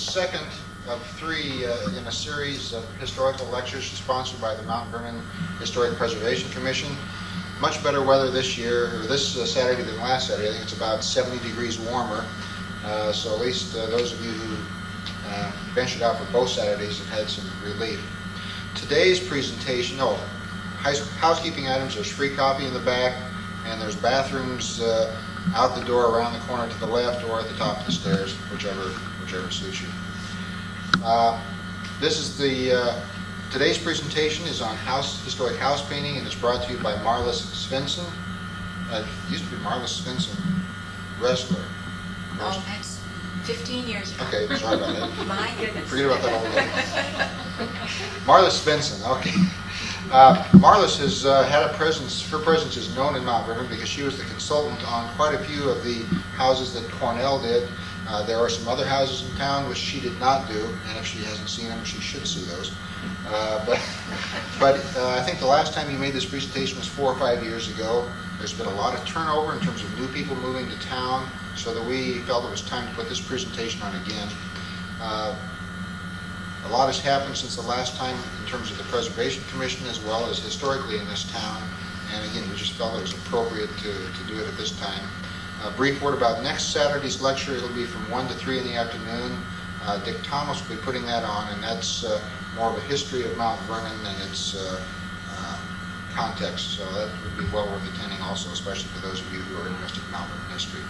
second of three in a series of historical lectures sponsored by the Mount Vernon Historic Preservation Commission. Much better weather this year, or this Saturday than last Saturday. I think it's about 70 degrees warmer. So at least those of you who ventured out for both Saturdays have had some relief. Today's presentation, housekeeping items, there's free coffee in the back, and there's bathrooms out the door around the corner to the left or at the top of the stairs, whichever suits you. Today's presentation is on historic house painting, and it's brought to you by Marlis Svensson. It used to be Marlis Svensson, wrestler. Oh, that's 15 years ago. Okay, sorry about that. My goodness. Forget about that old lady. Marlis Svensson, okay. Marlis has had a presence, her presence is known in Mount Vernon because she was the consultant on quite a few of the houses that Cornell did. There are some other houses in town which she did not do, and if she hasn't seen them, she should see those. But I think the last time you made this presentation was 4 or 5 years ago. There's been a lot of turnover in terms of new people moving to town, so that we felt it was time to put this presentation on again. A lot has happened since the last time in terms of the Preservation Commission as well as historically in this town, and again, we just felt it was appropriate to do it at this time. A brief word about next Saturday's lecture. It'll be from 1 to 3 in the afternoon. Dick Thomas will be putting that on, and that's more of a history of Mount Vernon and its context, so that would be well worth attending also, especially for those of you who are interested in Mount Vernon history.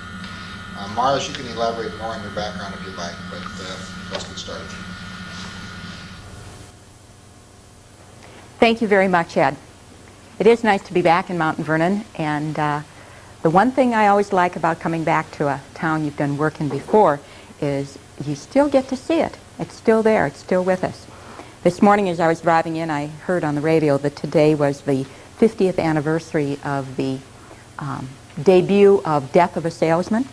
Marlis, you can elaborate more on your background if you'd like, but let's get started. Thank you very much, Ed. It is nice to be back in Mount Vernon, and the one thing I always like about coming back to a town you've done work in before is you still get to see it. It's still there. It's still with us. This morning as I was driving in, I heard on the radio that today was the 50th anniversary of the debut of Death of a Salesman.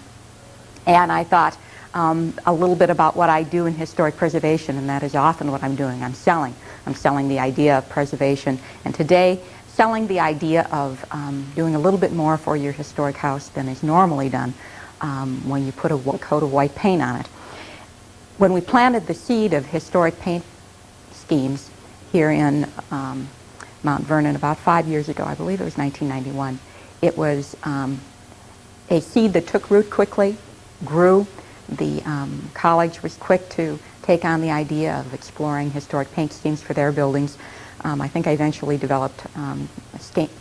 And I thought a little bit about what I do in historic preservation, and that is often what I'm doing. I'm selling. I'm selling the idea of preservation. And today, selling the idea of doing a little bit more for your historic house than is normally done when you put a coat of white paint on it. When we planted the seed of historic paint schemes here in Mount Vernon about 5 years ago, I believe it was 1991, it was a seed that took root quickly, grew. The college was quick to take on the idea of exploring historic paint schemes for their buildings. I think I eventually developed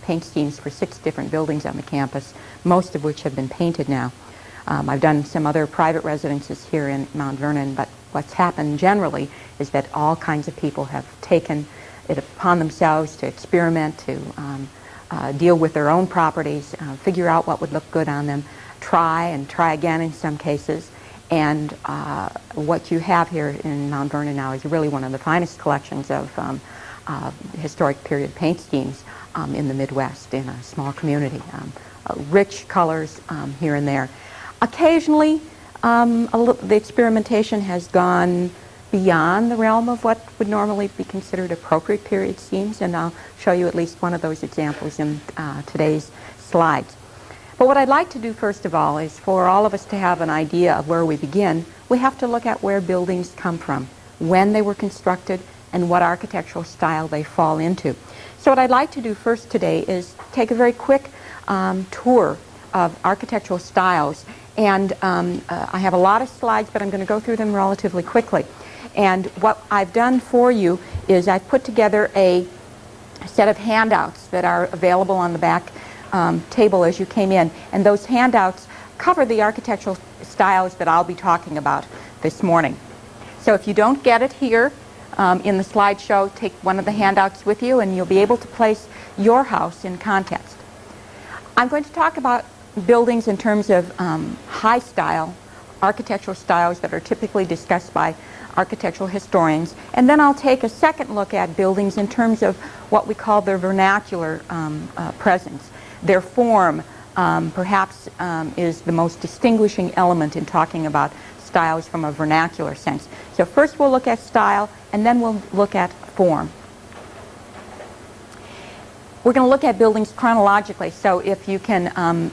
paint schemes for 6 different buildings on the campus, most of which have been painted now. I've done some other private residences here in Mount Vernon, but what's happened generally is that all kinds of people have taken it upon themselves to experiment, to deal with their own properties, figure out what would look good on them, try and try again in some cases. And what you have here in Mount Vernon now is really one of the finest collections of historic period paint schemes in the Midwest in a small community. Rich colors here and there. Occasionally, the experimentation has gone beyond the realm of what would normally be considered appropriate period schemes, and I'll show you at least one of those examples in today's slides. But what I'd like to do first of all is for all of us to have an idea of where we begin. We have to look at where buildings come from, when they were constructed, and what architectural style they fall into. So what I'd like to do first today is take a very quick tour of architectural styles. And I have a lot of slides, but I'm going to go through them relatively quickly. And what I've done for you is I've put together a set of handouts that are available on the back table as you came in. And those handouts cover the architectural styles that I'll be talking about this morning. So if you don't get it here in the slideshow, take one of the handouts with you and you'll be able to place your house in context. I'm going to talk about buildings in terms of high style, architectural styles that are typically discussed by architectural historians. And then I'll take a second look at buildings in terms of what we call their vernacular presence. Their form perhaps is the most distinguishing element in talking about styles from a vernacular sense. So first we'll look at style, and then we'll look at form. We're going to look at buildings chronologically, so if you can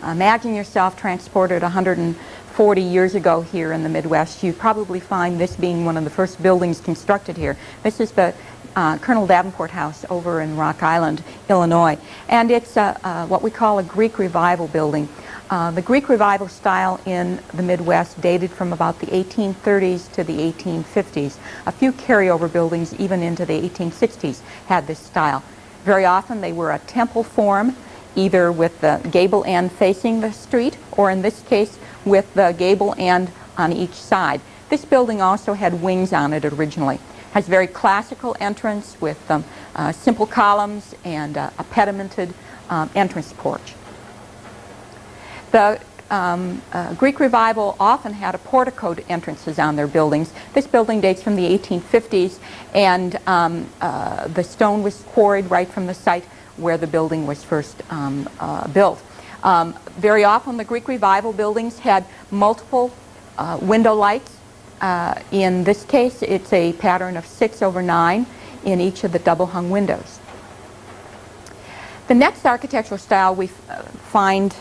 imagine yourself transported 150 40 years ago here in the Midwest, you probably find this being one of the first buildings constructed here. This is the Colonel Davenport House over in Rock Island, Illinois. And it's what we call a Greek Revival building. The Greek Revival style in the Midwest dated from about the 1830s to the 1850s. A few carryover buildings even into the 1860s had this style. Very often they were a temple form, either with the gable end facing the street, or in this case with the gable end on each side. This building also had wings on it originally. Has very classical entrance with simple columns and a pedimented entrance porch. The Greek Revival often had a porticoed entrances on their buildings. This building dates from the 1850s, and the stone was quarried right from the site where the building was first built. Very often the Greek Revival buildings had multiple window lights. In this case, it's a pattern of 6/9 in each of the double-hung windows. The next architectural style we find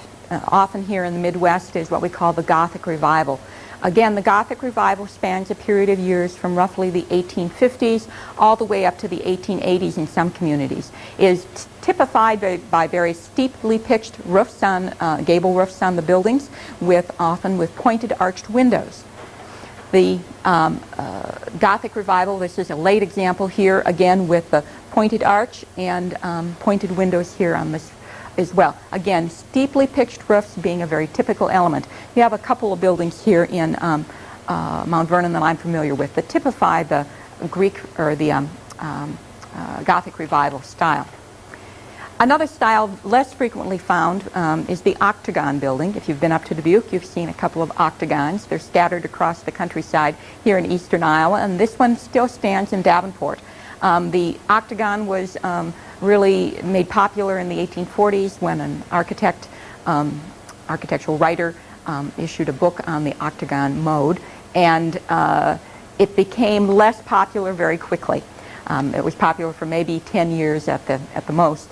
often here in the Midwest is what we call the Gothic Revival. Again, the Gothic Revival spans a period of years from roughly the 1850s all the way up to the 1880s in some communities. It is typified by very steeply pitched roofs on gable roofs on the buildings, often with pointed arched windows. The Gothic Revival, this is a late example here, again with the pointed arch and pointed windows here on this as well. Again, steeply pitched roofs being a very typical element. You have a couple of buildings here in Mount Vernon that I'm familiar with that typify the Greek or the Gothic Revival style. Another style less frequently found is the octagon building. If you've been up to Dubuque, you've seen a couple of octagons. They're scattered across the countryside here in eastern Iowa, and this one still stands in Davenport. The octagon was really made popular in the 1840s when an architectural writer issued a book on the octagon mode, and it became less popular very quickly. It was popular for maybe 10 years at the most.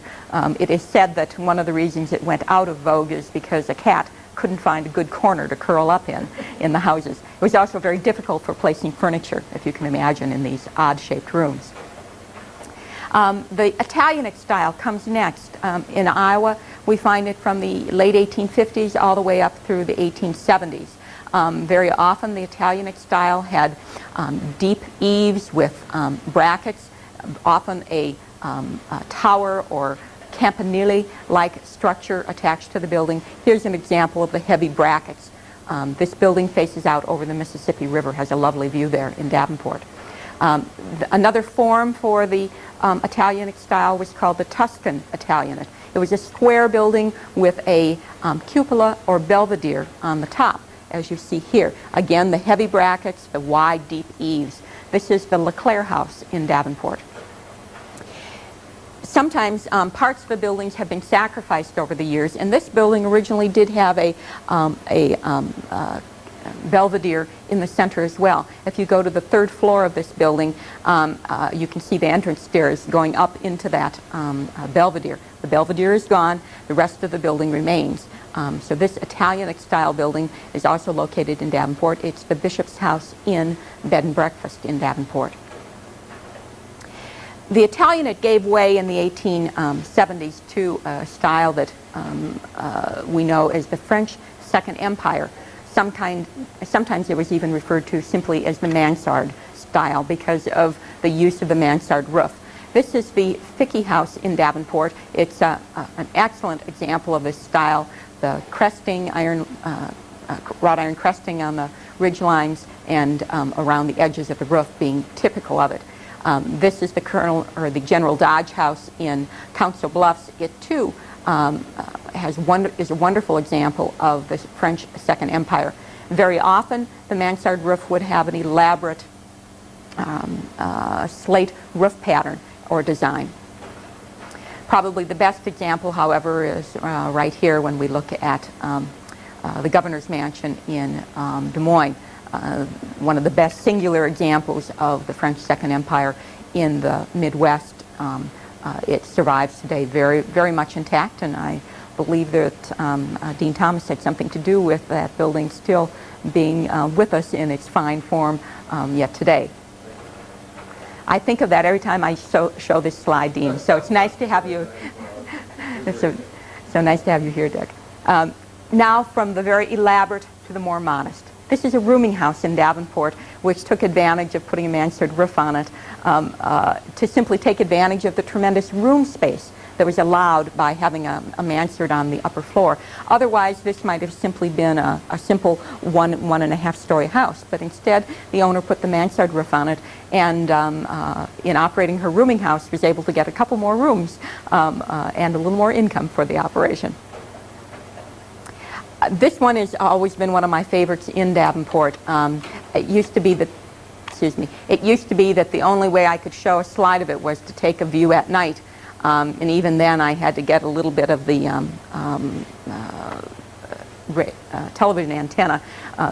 It is said that one of the reasons it went out of vogue is because a cat couldn't find a good corner to curl up in the houses. It was also very difficult for placing furniture, if you can imagine, in these odd-shaped rooms. The Italianate style comes next. In Iowa, we find it from the late 1850s all the way up through the 1870s. Very often the Italianate style had deep eaves with brackets, often a tower or campanile-like structure attached to the building. Here's an example of the heavy brackets. This building faces out over the Mississippi River, has a lovely view there in Davenport. Another form for the Italianate style was called the Tuscan Italianate. It was a square building with a cupola or belvedere on the top, as you see here. Again, the heavy brackets, the wide, deep eaves. This is the LeClaire House in Davenport. Sometimes parts of the buildings have been sacrificed over the years, and this building originally did have a belvedere in the center as well. If you go to the third floor of this building, you can see the entrance stairs going up into that belvedere. The belvedere is gone, the rest of the building remains. So this Italianate style building is also located in Davenport. It's the Bishop's House Inn Bed and Breakfast in Davenport. The Italianate gave way in the 1870s to a style that we know as the French Second Empire. Sometimes it was even referred to simply as the mansard style because of the use of the mansard roof. This is the Fickey House in Davenport. It's an excellent example of this style. The cresting, wrought iron cresting on the ridge lines and around the edges of the roof being typical of it. This is the General Dodge House in Council Bluffs. It too is a wonderful example of the French Second Empire. Very often, the mansard roof would have an elaborate slate roof pattern or design. Probably the best example, however, is right here when we look at the Governor's Mansion in Des Moines. One of the best singular examples of the French Second Empire in the Midwest. It survives today very, very much intact, and I believe that Dean Thomas had something to do with that building still being with us in its fine form yet today. I think of that every time I show this slide, Dean. So it's nice to have you. It's so nice to have you here, Dick. Now from the very elaborate to the more modest. This is a rooming house in Davenport, which took advantage of putting a mansard roof on it to simply take advantage of the tremendous room space that was allowed by having a mansard on the upper floor. Otherwise, this might have simply been a simple one and a half story house. But instead, the owner put the mansard roof on it, and in operating her rooming house, was able to get a couple more rooms and a little more income for the operation. This one has always been one of my favorites in Davenport. It used to be that, it used to be that the only way I could show a slide of it was to take a view at night. And even then I had to get a little bit of the television antenna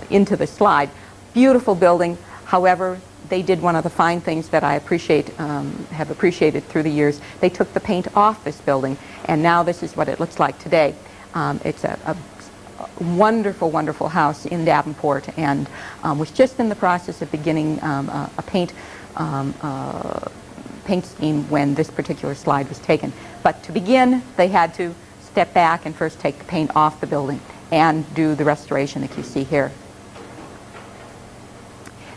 into the slide. Beautiful building. However, they did one of the fine things that I have appreciated through the years. They took the paint off this building, and now this is what it looks like today. It's a wonderful, wonderful house in Davenport, and was just in the process of beginning a paint scheme when this particular slide was taken. But to begin, they had to step back and first take the paint off the building and do the restoration that you see here.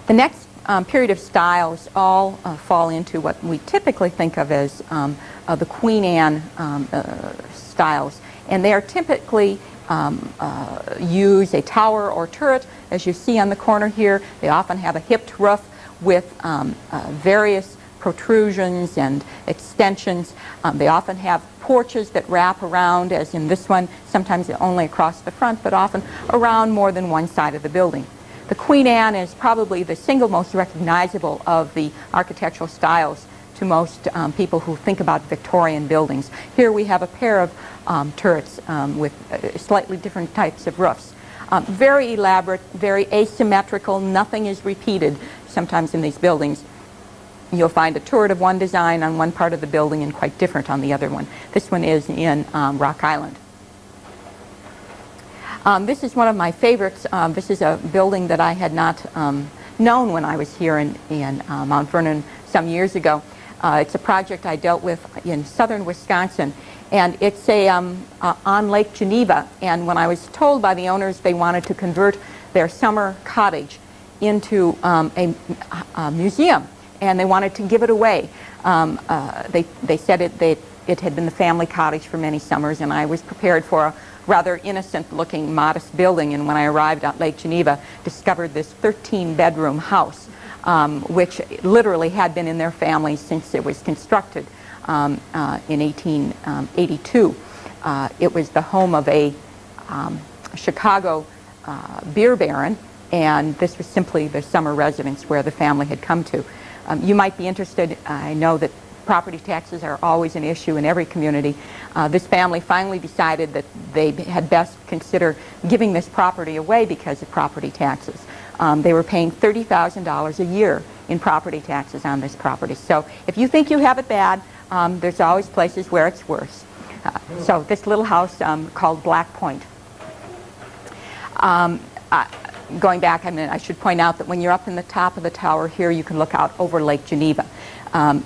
The next period of styles all fall into what we typically think of as the Queen Anne styles, and they are typically use a tower or turret, as you see on the corner here. They often have a hipped roof with various protrusions and extensions. They often have porches that wrap around, as in this one, sometimes only across the front, but often around more than one side of the building. The Queen Anne is probably the single most recognizable of the architectural styles to most people who think about Victorian buildings. Here we have a pair of turrets with slightly different types of roofs. Very elaborate, very asymmetrical, nothing is repeated sometimes in these buildings. You'll find a turret of one design on one part of the building and quite different on the other one. This one is in Rock Island. This is one of my favorites. This is a building that I had not known when I was here in Mount Vernon some years ago. It's a project I dealt with in southern Wisconsin, and it's on Lake Geneva. And when I was told by the owners they wanted to convert their summer cottage into a museum, and they wanted to give it away, they said it had been the family cottage for many summers, and I was prepared for a rather innocent-looking, modest building. And when I arrived at Lake Geneva, discovered this 13-bedroom house, which literally had been in their family since it was constructed in 1882. It was the home of a Chicago beer baron, and this was simply the summer residence where the family had come to. You might be interested, I know that property taxes are always an issue in every community. This family finally decided that they had best consider giving this property away because of property taxes. They were paying $30,000 a year in property taxes on this property. So if you think you have it bad, there's always places where it's worse. So this little house called Black Point. Going back, I should point out that when you're up in the top of the tower here, you can look out over Lake Geneva.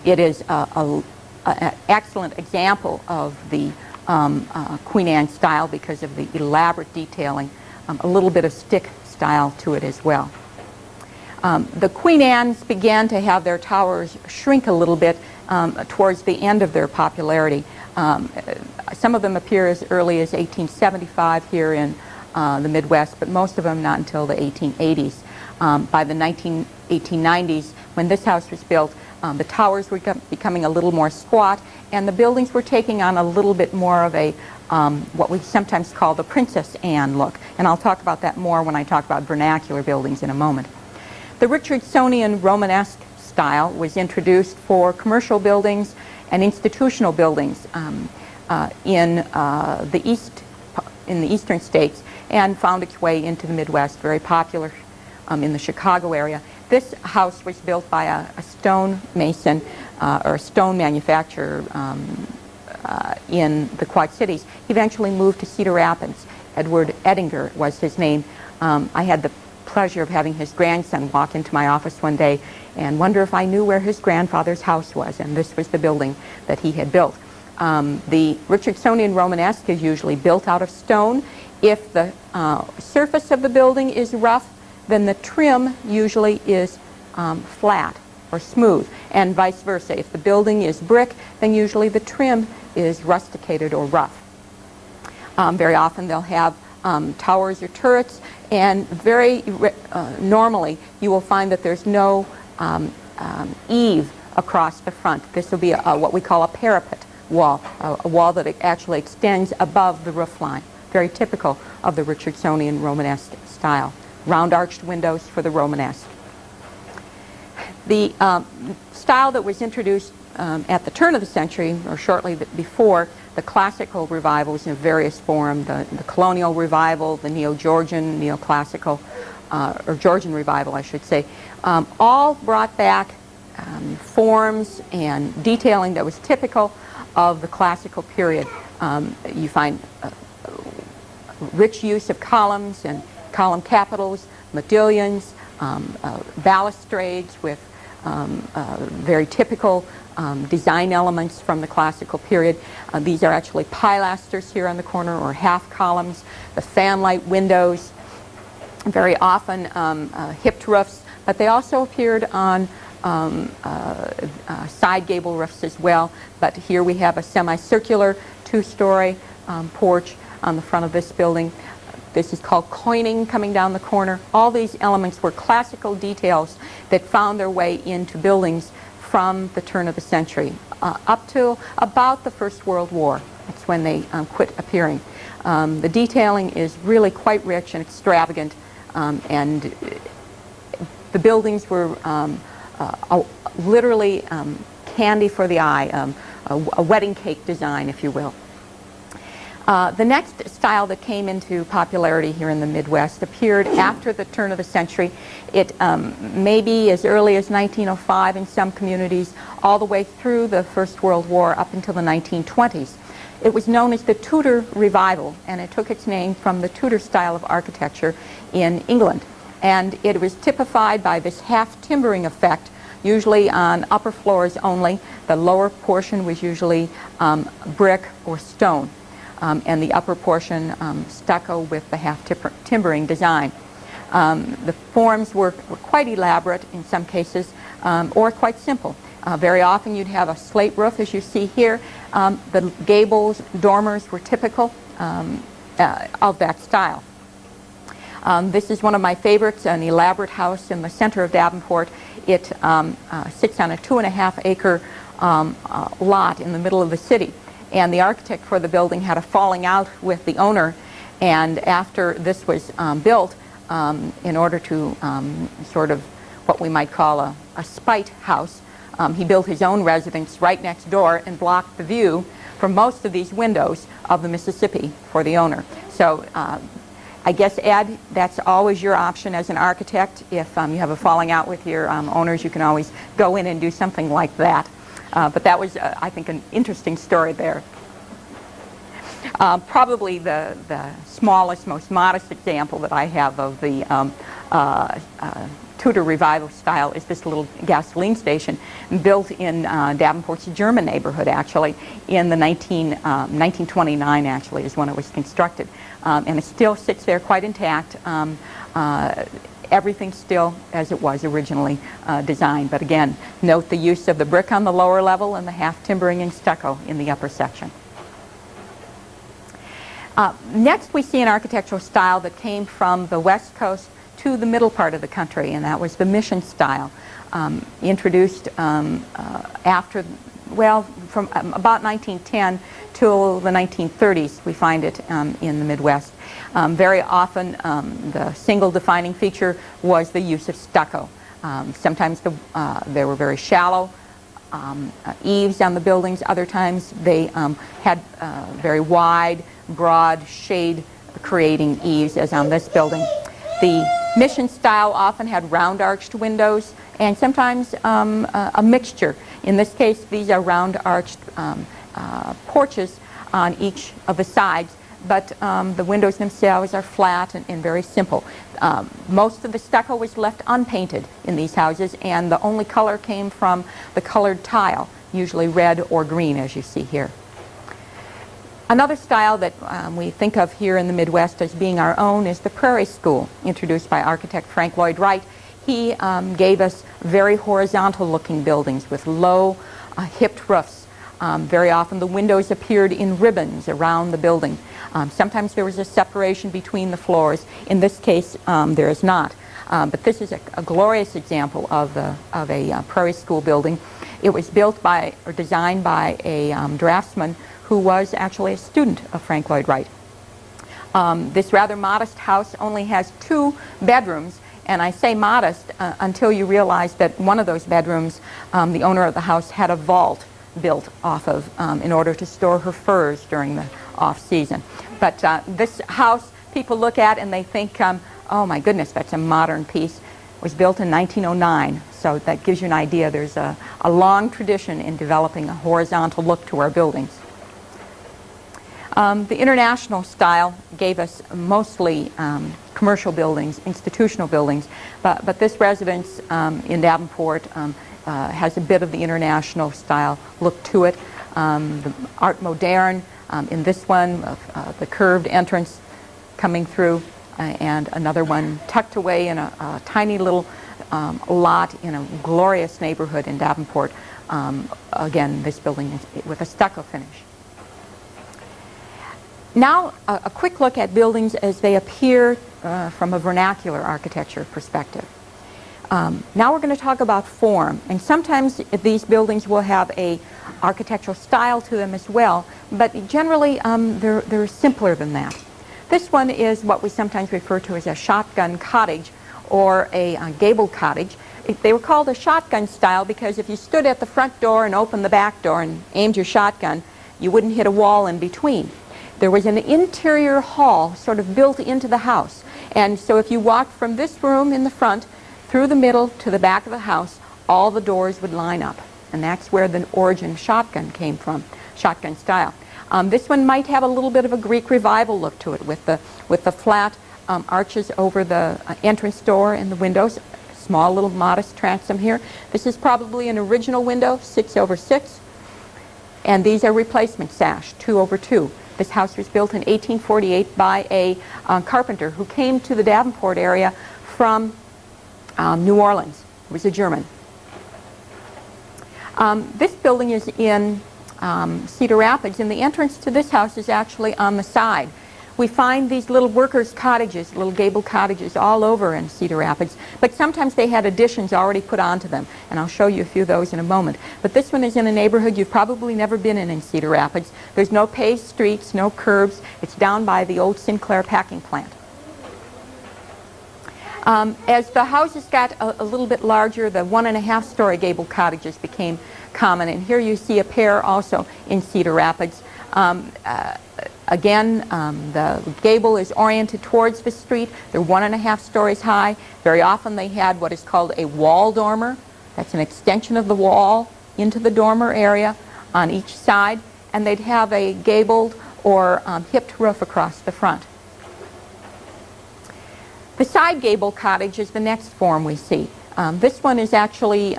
It is an excellent example of the Queen Anne style because of the elaborate detailing, a little bit of stick style to it as well. The Queen Annes began to have their towers shrink a little bit towards the end of their popularity. Some of them appear as early as 1875 here in the Midwest, but most of them not until the 1880s. By the 1890s, when this house was built, the towers were becoming a little more squat, and the buildings were taking on a little bit more of a what we sometimes call the Princess Anne look. And I'll talk about that more when I talk about vernacular buildings in a moment. The Richardsonian Romanesque style was introduced for commercial buildings and institutional buildings in the eastern states, and found its way into the Midwest, very popular in the Chicago area. This house was built by a stone mason or a stone manufacturer in the Quad Cities. He eventually moved to Cedar Rapids. Edward Edinger was his name. I had the pleasure of having his grandson walk into my office one day and wonder if I knew where his grandfather's house was, and this was the building that he had built. The Richardsonian Romanesque is usually built out of stone. If the surface of the building is rough, then the trim usually is flat or smooth, and vice versa. If the building is brick, then usually the trim is rusticated or rough. Very often they'll have towers or turrets, and very normally you will find that there's no eave across the front. This will be what we call a parapet wall, a wall that actually extends above the roof line. Very typical of the Richardsonian Romanesque style. Round arched windows for the Romanesque. The style that was introduced at the turn of the century, or shortly before, the classical revivals in various forms, the colonial revival, the neo-Georgian, neoclassical, or Georgian revival, I should say, all brought back forms and detailing that was typical of the classical period. You find rich use of columns and column capitals, modillions, balustrades with very typical design elements from the classical period. These are actually pilasters here on the corner, or half columns, the fanlight windows, very often hipped roofs, but they also appeared on side gable roofs as well. But here we have a semicircular two-story porch on the front of this building. This is called coining coming down the corner. All these elements were classical details that found their way into buildings from the turn of the century up to about the First World War. That's when they quit appearing. The detailing is really quite rich and extravagant, and the buildings were literally candy for the eye, a wedding cake design, if you will. The next style that came into popularity here in the Midwest appeared after the turn of the century. It may be as early as 1905 in some communities, all the way through the First World War up until the 1920s. It was known as the Tudor Revival, and it took its name from the Tudor style of architecture in England. And it was typified by this half-timbering effect, usually on upper floors only. The lower portion was usually brick or stone. And the upper portion stucco with the half-timbering design. The forms were quite elaborate in some cases, or quite simple. Very often you'd have a slate roof, as you see here. The gables, dormers were typical of that style. This is one of my favorites, an elaborate house in the center of Davenport. It sits on a 2.5-acre lot in the middle of the city. And the architect for the building had a falling out with the owner, and after this was built, in order to sort of what we might call a spite house, he built his own residence right next door and blocked the view from most of these windows of the Mississippi for the owner. So I guess, Ed, that's always your option as an architect. If you have a falling out with your owners, you can always go in and do something like that. But that was, I think, an interesting story there. Probably the smallest, most modest example that I have of the Tudor Revival style is this little gasoline station built in Davenport's German neighborhood, actually, in the 1929, actually, is when it was constructed. And it still sits there quite intact. Everything still as it was originally designed. But again, note the use of the brick on the lower level and the half-timbering and stucco in the upper section. Next, we see an architectural style that came from the West Coast to the middle part of the country, and that was the Mission style, introduced after, well, from about 1910 till the 1930s. We find it in the Midwest. Very often, the single defining feature was the use of stucco. Sometimes there were very shallow eaves on the buildings. Other times they had very wide, broad, shade-creating eaves, as on this building. The Mission style often had round arched windows, and sometimes a mixture. In this case, these are round arched porches on each of the sides but the windows themselves are flat and very simple. Most of the stucco was left unpainted in these houses, and the only color came from the colored tile, usually red or green, as you see here. Another style that we think of here in the Midwest as being our own is the Prairie School, introduced by architect Frank Lloyd Wright. He gave us very horizontal-looking buildings with low, hipped roofs. Very often the windows appeared in ribbons around the building. Sometimes there was a separation between the floors. In this case, there is not. But this is a glorious example of a Prairie School building. It was built by or designed by a draftsman who was actually a student of Frank Lloyd Wright. This rather modest house only has 2 bedrooms, and I say modest until you realize that one of those bedrooms, the owner of the house had a vault built off of in order to store her furs during the off-season. But this house people look at and they think, oh my goodness, that's a modern piece. It was built in 1909, so that gives you an idea. There's a long tradition in developing a horizontal look to our buildings. The international style gave us mostly commercial buildings, institutional buildings, but this residence in Davenport has a bit of the international style look to it. The Art Moderne in this one, the curved entrance coming through, and another one tucked away in a tiny little lot in a glorious neighborhood in Davenport. Again, this building is with a stucco finish. Now, a quick look at buildings as they appear from a vernacular architecture perspective. Now we're going to talk about form, and sometimes these buildings will have a architectural style to them as well, but generally they're simpler than that. This one is what we sometimes refer to as a shotgun cottage or a gable cottage. They were called a shotgun style because if you stood at the front door and opened the back door and aimed your shotgun, you wouldn't hit a wall in between. There was an interior hall sort of built into the house, and so if you walked from this room in the front through the middle to the back of the house, all the doors would line up, and that's where the origin shotgun came from, shotgun style. This one might have a little bit of a Greek revival look to it with the flat arches over the entrance door and the windows. Small little modest transom here. This is probably an original window, 6 over 6, and these are replacement sash, 2 over 2. This house was built in 1848 by a carpenter who came to the Davenport area from New Orleans. He was a German. This building is in Cedar Rapids, and the entrance to this house is actually on the side. We find these little workers' cottages, little gable cottages all over in Cedar Rapids, but sometimes they had additions already put onto them, and I'll show you a few of those in a moment. But this one is in a neighborhood you've probably never been in Cedar Rapids. There's no paved streets, no curbs. It's down by the old Sinclair packing plant. As the houses got a little bit larger, the 1.5-story gable cottages became common, and here you see a pair also in Cedar Rapids. Again, the gable is oriented towards the street. They're 1.5 stories high. Very often they had what is called a wall dormer. That's an extension of the wall into the dormer area on each side, and they'd have a gabled or hipped roof across the front. The side gable cottage is the next form we see. This one is actually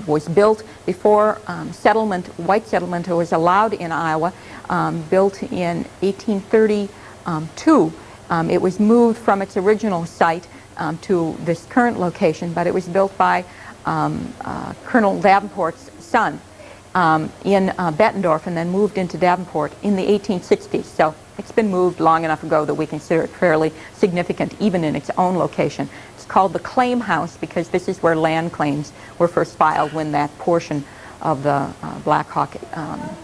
was built before white settlement was allowed in Iowa, built in 1832. It was moved from its original site to this current location, but it was built by Colonel Davenport's son in Bettendorf and then moved into Davenport in the 1860s. So it's been moved long enough ago that we consider it fairly significant even in its own location. It's called the Claim House because this is where land claims were first filed when that portion of the Black Hawk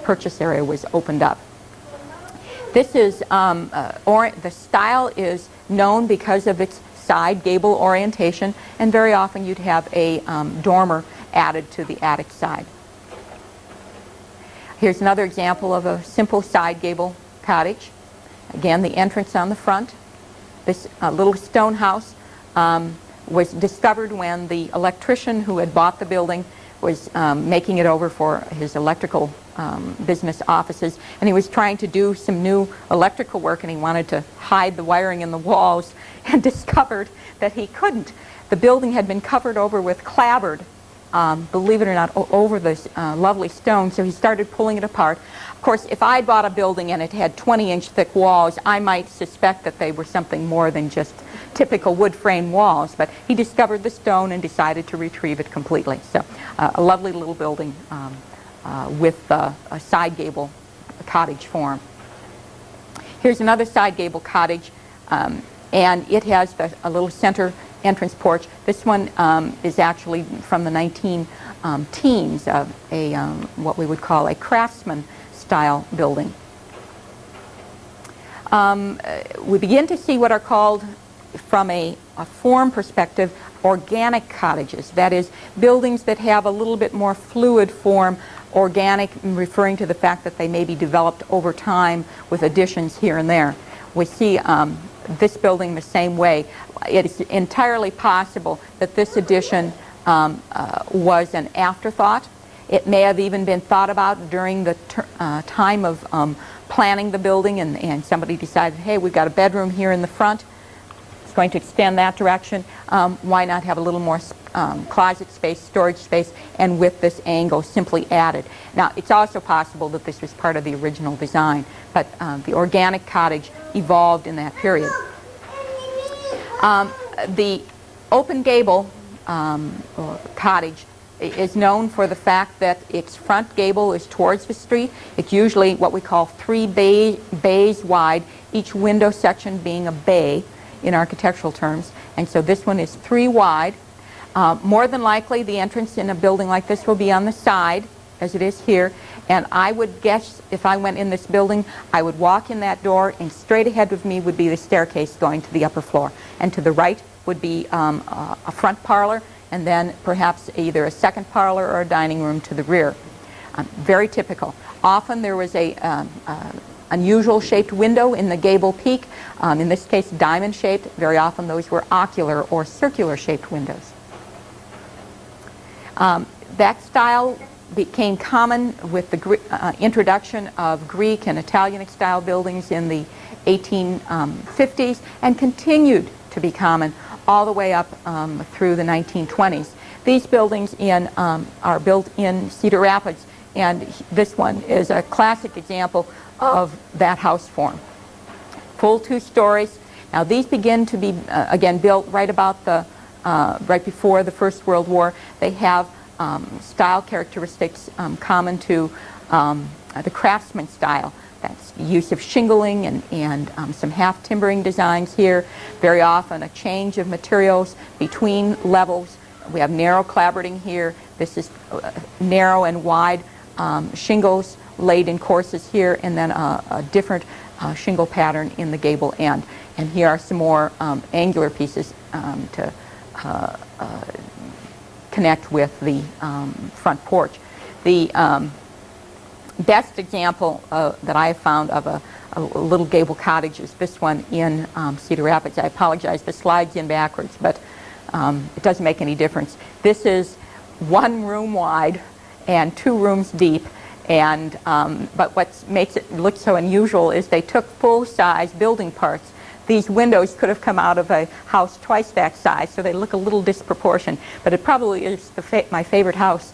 purchase area was opened up. This is, the style is known because of its side gable orientation, and very often you'd have a dormer added to the attic side. Here's another example of a simple side gable cottage. Again, the entrance on the front. This little stone house was discovered when the electrician who had bought the building was making it over for his electrical business offices, and he was trying to do some new electrical work, and he wanted to hide the wiring in the walls, and discovered that he couldn't. The building had been covered over with clapboard, believe it or not, over this lovely stone, so he started pulling it apart. Of course, if I'd bought a building and it had 20-inch thick walls, I might suspect that they were something more than just typical wood frame walls, but he discovered the stone and decided to retrieve it completely. So a lovely little building with a side gable cottage form. Here's another side gable cottage, and it has a little center entrance porch. This one is actually from the 19-teens, what we would call a craftsman style building. We begin to see what are called, from a form perspective, organic cottages. That is, buildings that have a little bit more fluid form. Organic, referring to the fact that they may be developed over time with additions here and there. We see this building the same way. It is entirely possible that this addition was an afterthought. It may have even been thought about during the time of planning the building, and somebody decided, hey, we've got a bedroom here in the front. It's going to extend that direction. Why not have a little more closet space, storage space, and with this angle simply added. Now, it's also possible that this was part of the original design, but the organic cottage evolved in that period. The open gable cottage is known for the fact that its front gable is towards the street. It's usually what we call 3 bays wide, each window section being a bay in architectural terms, and so this one is 3 wide. More than likely, the entrance in a building like this will be on the side, as it is here, and I would guess if I went in this building, I would walk in that door, and straight ahead of me would be the staircase going to the upper floor, and to the right would be a front parlor, and then perhaps either a second parlor or a dining room to the rear. Very typical. Often there was a unusual shaped window in the gable peak, in this case diamond shaped. Very often those were ocular or circular shaped windows. That style became common with the introduction of Greek and Italian style buildings in the 1850s, and continued to be common all the way up through the 1920s. These buildings are built in Cedar Rapids, and this one is a classic example of that house form. Full 2 stories. Now these begin to be again built right about right before the First World War. They have style characteristics common to the craftsman style. That's use of shingling and some half timbering designs here. Very often a change of materials between levels. We have narrow clapboarding here. This is narrow and wide shingles laid in courses here, and then a different shingle pattern in the gable end. And here are some more angular pieces to connect with the front porch. The best example that I have found of a little gable cottage is this one in Cedar Rapids. I apologize, the slide's in backwards, but it doesn't make any difference. This is 1 room wide and 2 rooms deep, and but what makes it look so unusual is they took full-size building parts. These windows could have come out of a house twice that size, so they look a little disproportionate, but it probably is my favorite house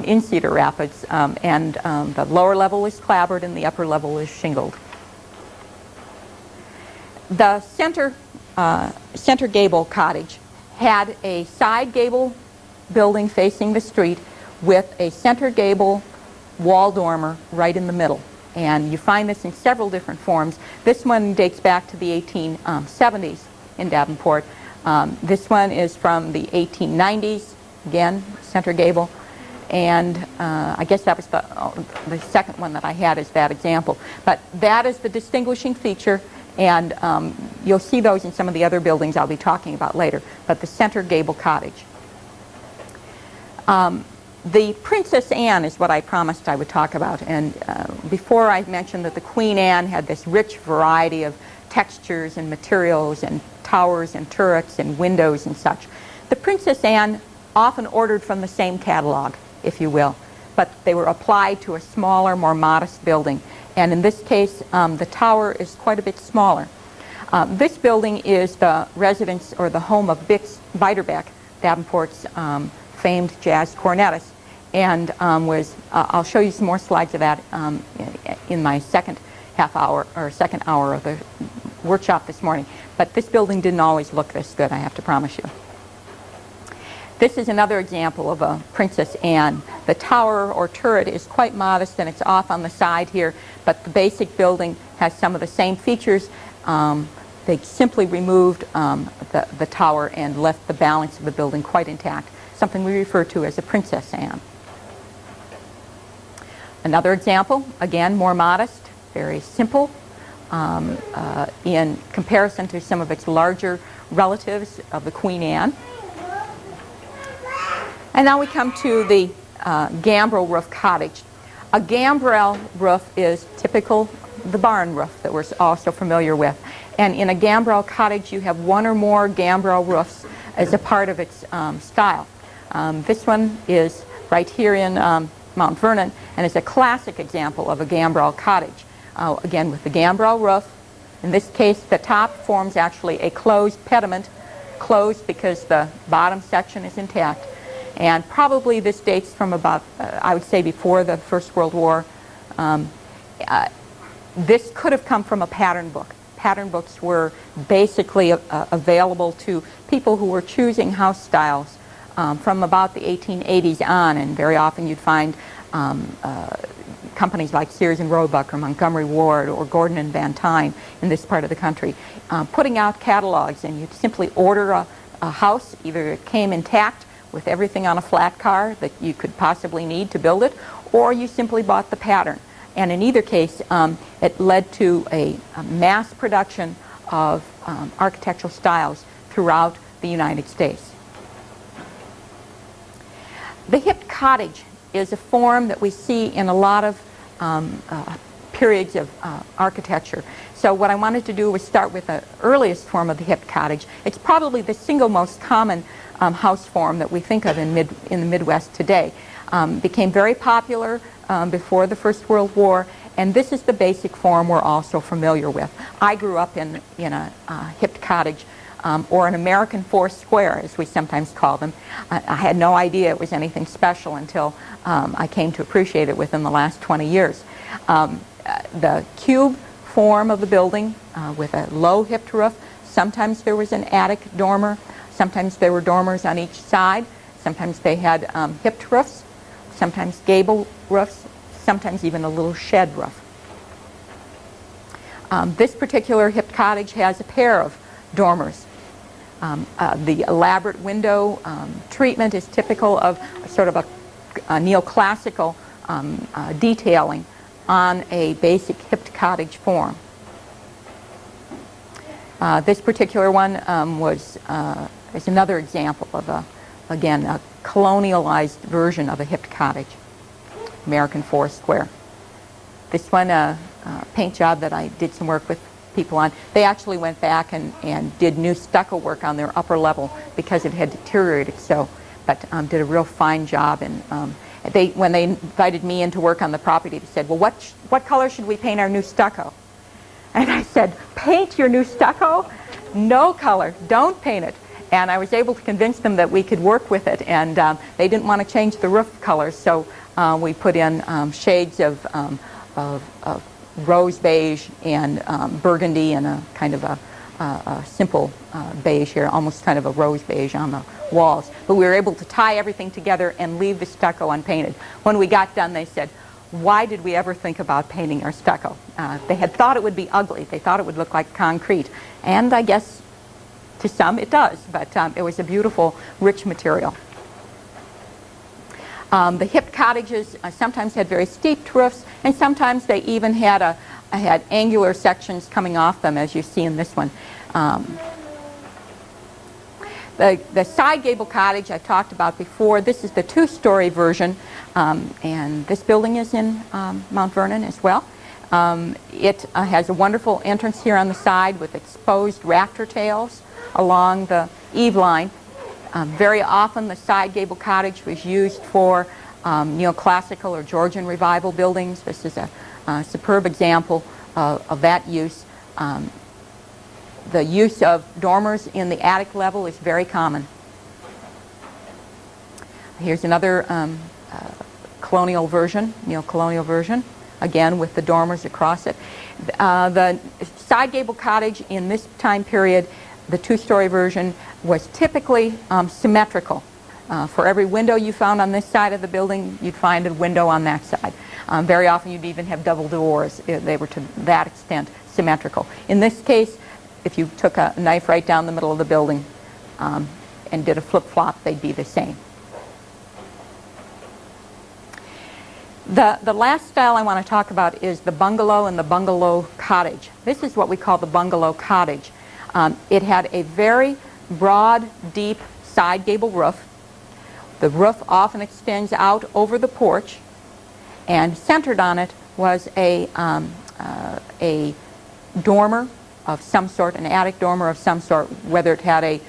in Cedar Rapids, and the lower level is clapboard and the upper level is shingled. The center gable cottage had a side gable building facing the street with a center gable wall dormer right in the middle. And you find this in several different forms. This one dates back to the 1870s in Davenport. This one is from the 1890s, again, center gable. And I guess that was the second one that I had as that example. But that is the distinguishing feature, and you'll see those in some of the other buildings I'll be talking about later. But the center gable cottage. The Princess Anne is what I promised I would talk about, and before I mentioned that the Queen Anne had this rich variety of textures and materials and towers and turrets and windows and such. The Princess Anne often ordered from the same catalog. if you will. But they were applied to a smaller, more modest building. And in this case, the tower is quite a bit smaller. This building is the residence or the home of Bix Beiderbecke, Davenport's famed jazz cornetist, and I'll show you some more slides of that in my second half hour or second hour of the workshop this morning. But this building didn't always look this good, I have to promise you. This is another example of a Princess Anne. The tower or turret is quite modest and it's off on the side here, but the basic building has some of the same features. They simply removed the tower and left the balance of the building quite intact, something we refer to as a Princess Anne. Another example, again, more modest, very simple in comparison to some of its larger relatives of the Queen Anne. And now we come to the gambrel roof cottage. A gambrel roof is typical, the barn roof that we're also familiar with. And in a gambrel cottage, you have one or more gambrel roofs as a part of its style. This one is right here in Mount Vernon, and is a classic example of a gambrel cottage. Again, with the gambrel roof. In this case, the top forms actually a closed pediment, closed because the bottom section is intact. And probably this dates from about, I would say, before the First World War. This could have come from a pattern book. Pattern books were basically available to people who were choosing house styles from about the 1880s on, and very often you'd find companies like Sears and Roebuck or Montgomery Ward or Gordon and Van Tyne in this part of the country putting out catalogs, and you'd simply order a house. Either it came intact with everything on a flat car that you could possibly need to build it, or you simply bought the pattern. And in either case, it led to a mass production of architectural styles throughout the United States. The hipped cottage is a form that we see in a lot of periods of architecture. So what I wanted to do was start with the earliest form of the hipped cottage. It's probably the single most common house form that we think of in the Midwest today. Became very popular before the First World War, and this is the basic form we're also familiar with. I grew up in a hipped cottage, or an American four square, as we sometimes call them. I had no idea it was anything special until I came to appreciate it within the last 20 years. The cube form of the building with a low hipped roof. Sometimes there was an attic dormer. Sometimes there were dormers on each side. Sometimes they had hipped roofs. Sometimes gable roofs. Sometimes even a little shed roof. This particular hipped cottage has a pair of dormers. The elaborate window treatment is typical of sort of a neoclassical detailing on a basic hipped cottage form. This particular one is another example of again, a colonialized version of a hipped cottage, American four square. This one, a paint job that I did some work with people on. They actually went back and did new stucco work on their upper level because it had deteriorated so, but did a real fine job. And when they invited me in to work on the property, they said, well, what color should we paint our new stucco? And I said, paint your new stucco? No color, don't paint it. And I was able to convince them that we could work with it, and they didn't want to change the roof colors, so we put in shades of rose beige and burgundy and a kind of a simple beige here, almost kind of a rose beige on the walls. But we were able to tie everything together and leave the stucco unpainted. When we got done, they said, why did we ever think about painting our stucco? They had thought it would be ugly. They thought it would look like concrete. And I guess to some it does, but it was a beautiful, rich material. The hipped cottages sometimes had very steep roofs, and sometimes they even had angular sections coming off them, as you see in this one. The side gable cottage I talked about before. This is the two-story version, and this building is in Mount Vernon as well. It has a wonderful entrance here on the side with exposed rafter tails along the eave line. Very often the side gable cottage was used for neoclassical or Georgian revival buildings. This is a superb example of that use. The use of dormers in the attic level is very common. Here's another colonial version, neo-colonial version, again with the dormers across it. The side gable cottage in this time period, the two-story version, was typically symmetrical. For every window you found on this side of the building, you'd find a window on that side. Very often you'd even have double doors. They were to that extent symmetrical. In this case, if you took a knife right down the middle of the building and did a flip-flop, they'd be the same. The last style I want to talk about is the bungalow and the bungalow cottage. This is what we call the bungalow cottage. It had a very broad, deep side gable roof. The roof often extends out over the porch, and centered on it was a dormer of some sort, an attic dormer of some sort, whether it had a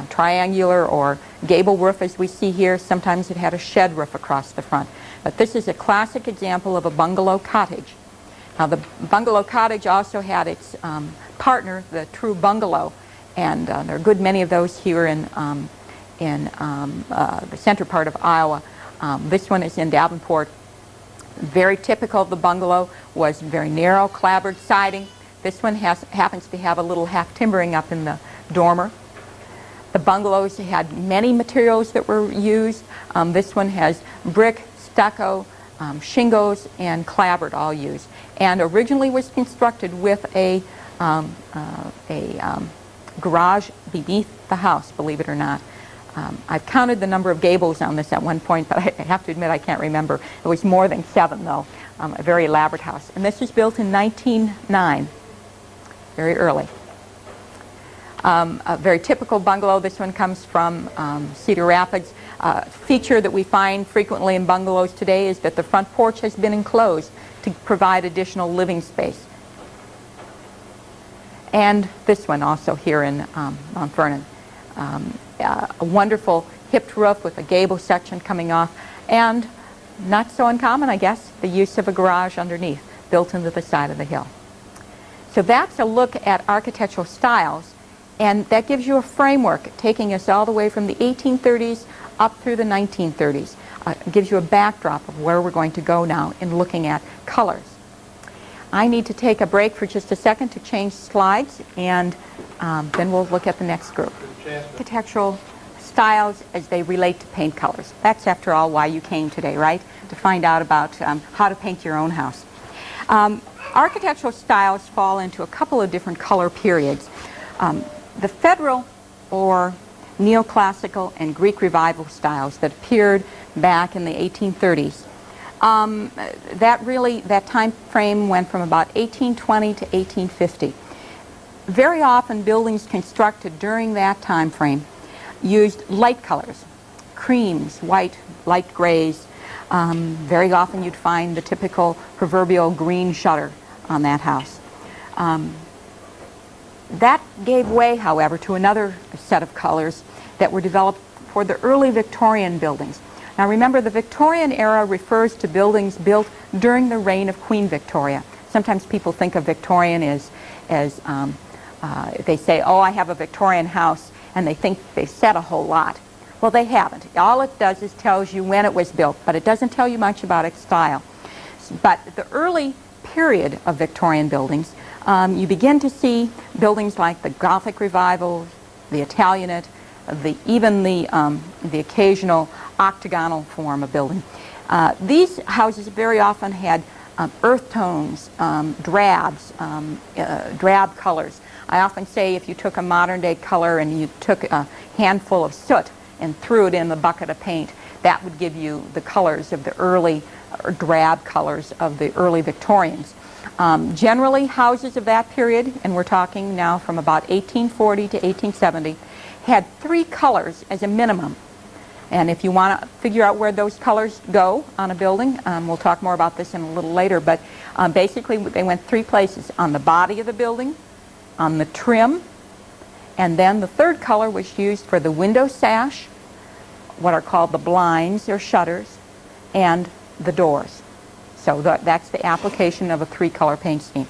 triangular or gable roof as we see here. Sometimes it had a shed roof across the front. But this is a classic example of a bungalow cottage. Now the bungalow cottage also had its partner, the true bungalow, and there are a good many of those here in the center part of Iowa. This one is in Davenport. Very typical of the bungalow was very narrow clapboard siding. This one happens to have a little half timbering up in the dormer. The bungalows had many materials that were used. This one has brick, stucco, shingles, and clapboard all used, and originally was constructed with a garage beneath the house, believe it or not. I've counted the number of gables on this at one point, but I have to admit I can't remember. It was more than 7, though. A very elaborate house. And this was built in 1909, very early. A very typical bungalow. This one comes from Cedar Rapids. Feature that we find frequently in bungalows today is that the front porch has been enclosed to provide additional living space. And this one also here in Mount Vernon. A wonderful hipped roof with a gable section coming off, and not so uncommon, I guess, the use of a garage underneath, built into the side of the hill. So that's a look at architectural styles, and that gives you a framework taking us all the way from the 1830s up through the 1930s. It gives you a backdrop of where we're going to go now in looking at colors. I need to take a break for just a second to change slides, and then we'll look at the next group. Architectural styles as they relate to paint colors. That's, after all, why you came today, right? To find out about how to paint your own house. Architectural styles fall into a couple of different color periods. The Federal or Neoclassical and Greek Revival styles that appeared back in the 1830s. That time frame went from about 1820 to 1850. Very often buildings constructed during that time frame used light colors, creams, white, light grays. Very often you'd find the typical proverbial green shutter on that house. That gave way, however, to another set of colors that were developed for the early Victorian buildings. Now remember, the Victorian era refers to buildings built during the reign of Queen Victoria. Sometimes people think of Victorian as they say, oh, I have a Victorian house, and they think they said a whole lot. Well, they haven't. All it does is tells you when it was built, but it doesn't tell you much about its style. But the early period of Victorian buildings, you begin to see buildings like the Gothic Revival, the Italianate, even the occasional octagonal form of building. These houses very often had earth tones, drabs, drab colors. I often say if you took a modern day color and you took a handful of soot and threw it in the bucket of paint, that would give you the colors of the early, or drab colors of the early Victorians. Generally, houses of that period, and we're talking now from about 1840 to 1870, had 3 colors as a minimum. And if you want to figure out where those colors go on a building, we'll talk more about this in a little later, but basically they went 3 places: on the body of the building, on the trim, and then the third color was used for the window sash, what are called the blinds or shutters, and the doors. So that's the application of a three-color paint scheme.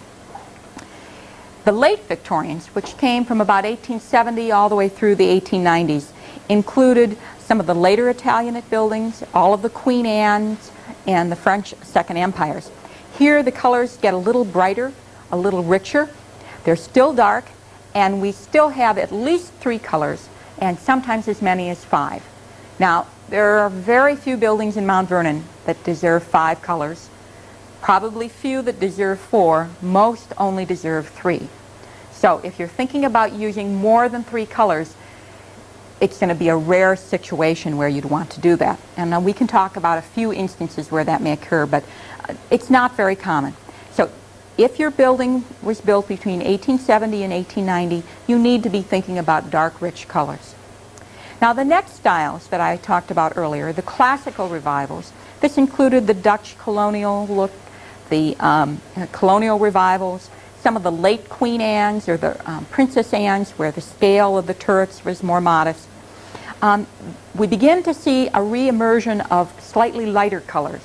The late Victorians, which came from about 1870 all the way through the 1890s, included some of the later Italianate buildings, all of the Queen Anne's, and the French Second Empires. Here the colors get a little brighter, a little richer. They're still dark, and we still have at least 3 colors, and sometimes as many as 5. Now, there are very few buildings in Mount Vernon that deserve 5 colors. Probably few that deserve 4. Most only deserve 3. So if you're thinking about using more than 3 colors, it's going to be a rare situation where you'd want to do that. And we can talk about a few instances where that may occur, but it's not very common. So if your building was built between 1870 and 1890, you need to be thinking about dark, rich colors. Now the next styles that I talked about earlier, the classical revivals, this included the Dutch colonial look, the colonial revivals, some of the late Queen Anne's or the Princess Anne's, where the scale of the turrets was more modest. We begin to see a re-emersion of slightly lighter colors.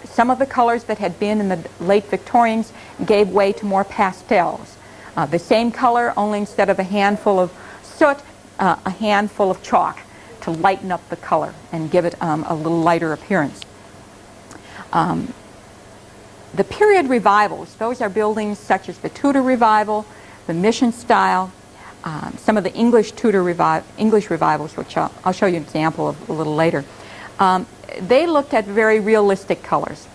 Some of the colors that had been in the late Victorians gave way to more pastels. The same color, only instead of a handful of soot, a handful of chalk to lighten up the color and give it a little lighter appearance. The period revivals, those are buildings such as the Tudor Revival, the Mission Style, some of the English revivals, which I'll show you an example of a little later. They looked at very realistic colors.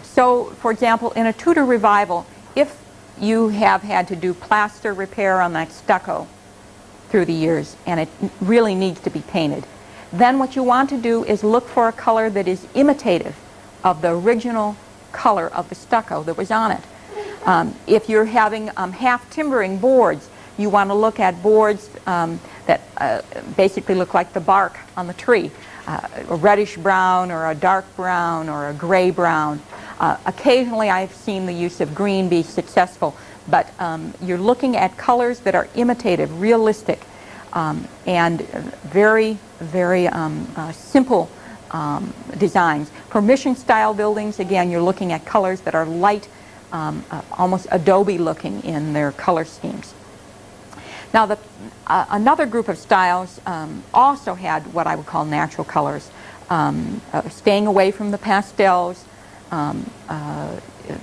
So, for example, in a Tudor Revival, if you have had to do plaster repair on that stucco through the years and it really needs to be painted, then what you want to do is look for a color that is imitative of the original color of the stucco that was on it. If you're having half timbering boards, you want to look at boards that basically look like the bark on the tree, a reddish brown or a dark brown or a gray brown. Occasionally I've seen the use of green be successful, but you're looking at colors that are imitative, realistic, and very, very simple designs. For mission style buildings, again, you're looking at colors that are light, almost adobe looking in their color schemes. Now another group of styles also had what I would call natural colors, staying away from the pastels.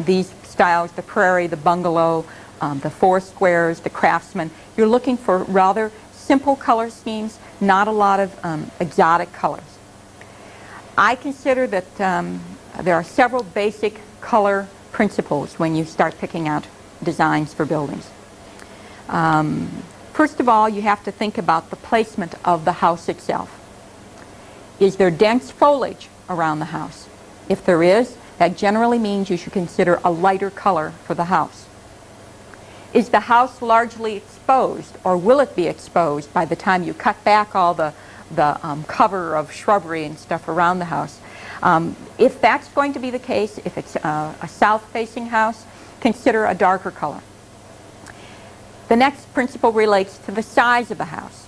These styles, the prairie, the bungalow, the four squares, the craftsman, you're looking for rather simple color schemes, not a lot of exotic colors. I consider that there are several basic color principles when you start picking out designs for buildings. First of all, you have to think about the placement of the house itself. Is there dense foliage around the house? If there is, that generally means you should consider a lighter color for the house. Is the house largely exposed, or will it be exposed by the time you cut back all the cover of shrubbery and stuff around the house? If that's going to be the case, if it's a south-facing house, consider a darker color. The next principle relates to the size of the house.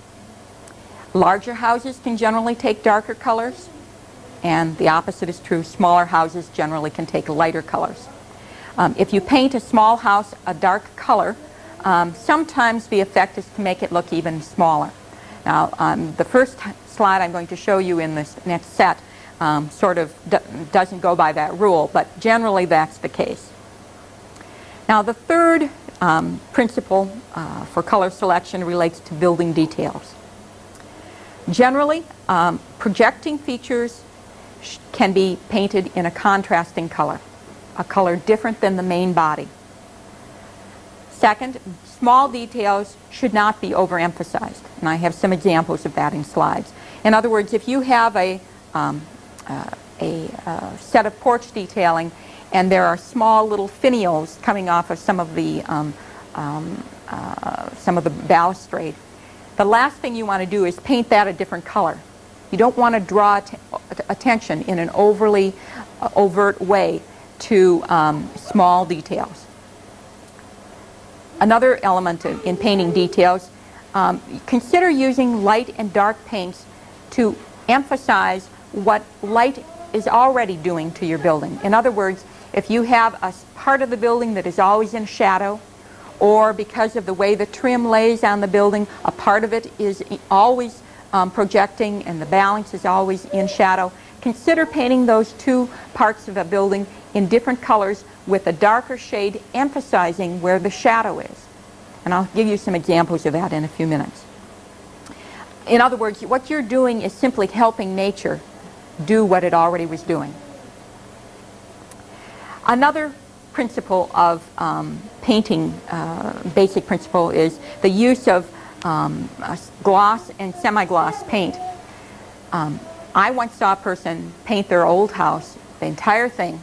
Larger houses can generally take darker colors, and the opposite is true. Smaller houses generally can take lighter colors. If you paint a small house a dark color, sometimes the effect is to make it look even smaller. Now, the first slide I'm going to show you in this next set sort of doesn't go by that rule, but generally that's the case. Now, the third principle for color selection relates to building details. Generally, projecting features can be painted in a contrasting color, a color different than the main body. Second, small details should not be overemphasized, and I have some examples of that in slides. In other words, if you have a set of porch detailing and there are small little finials coming off of some of the balustrade, the last thing you want to do is paint that a different color. You don't want to draw attention in an overly overt way to small details. Another element in painting details, consider using light and dark paints to emphasize what light is already doing to your building. In other words, if you have a part of the building that is always in shadow, or because of the way the trim lays on the building, a part of it is always projecting and the balance is always in shadow, consider painting those two parts of a building in different colors with a darker shade emphasizing where the shadow is. And I'll give you some examples of that in a few minutes. In other words, what you're doing is simply helping nature do what it already was doing. Another principle of painting, basic principle, is the use of gloss and semi-gloss paint. I once saw a person paint their old house, the entire thing,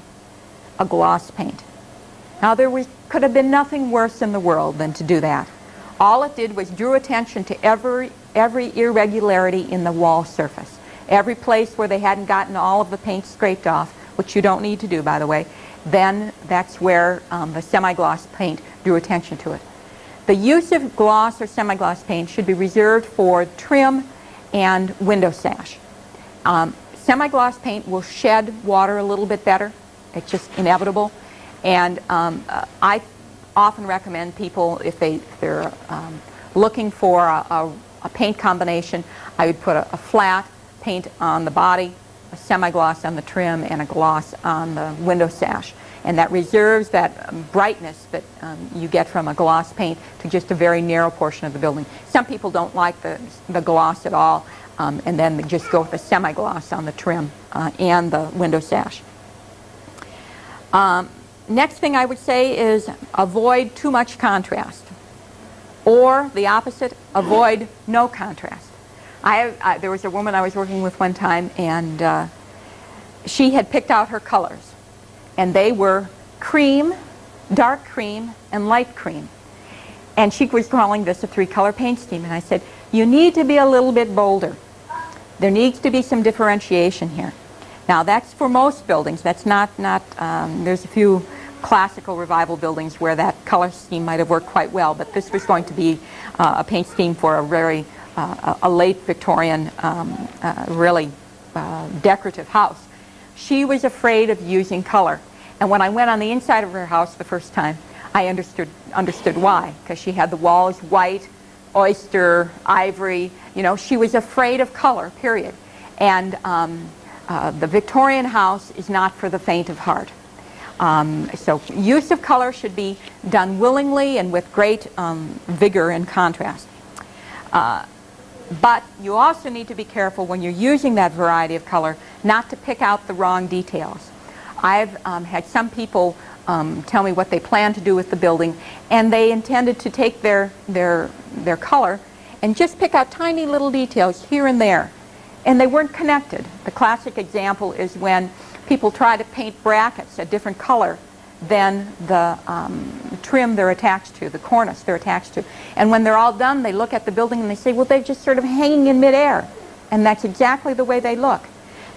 a gloss paint. Now could have been nothing worse in the world than to do that. All it did was drew attention to every irregularity in the wall surface. Every place where they hadn't gotten all of the paint scraped off, which you don't need to do, by the way, then that's where the semi-gloss paint drew attention to it. The use of gloss or semi-gloss paint should be reserved for trim and window sash. Semi-gloss paint will shed water a little bit better. It's just inevitable. And I often recommend people, if they're looking for a paint combination, I would put a flat paint on the body, a semi-gloss on the trim, and a gloss on the window sash. And that reserves that brightness that you get from a gloss paint to just a very narrow portion of the building. Some people don't like the gloss at all, and then they just go with the semi-gloss on the trim and the window sash. Next thing I would say is avoid too much contrast. Or the opposite, avoid no contrast. There was a woman I was working with one time, and she had picked out her colors. And they were cream, dark cream, and light cream. And she was calling this a three-color paint scheme. And I said, you need to be a little bit bolder. There needs to be some differentiation here. Now, that's for most buildings. That's not there's a few classical revival buildings where that color scheme might have worked quite well, but this was going to be a paint scheme for a very a late Victorian, really decorative house. She was afraid of using color, and when I went on the inside of her house the first time, I understood why, because she had the walls white, oyster, ivory. You know, she was afraid of color, period. And the Victorian house is not for the faint of heart. So use of color should be done willingly and with great vigor and contrast. But you also need to be careful when you're using that variety of color not to pick out the wrong details. I've had some people tell me what they plan to do with the building, and they intended to take their color and just pick out tiny little details here and there, and they weren't connected. The classic example is when people try to paint brackets a different color than the trim they're attached to, the cornice they're attached to. And when they're all done, they look at the building and they say, well, they're just sort of hanging in midair. And that's exactly the way they look.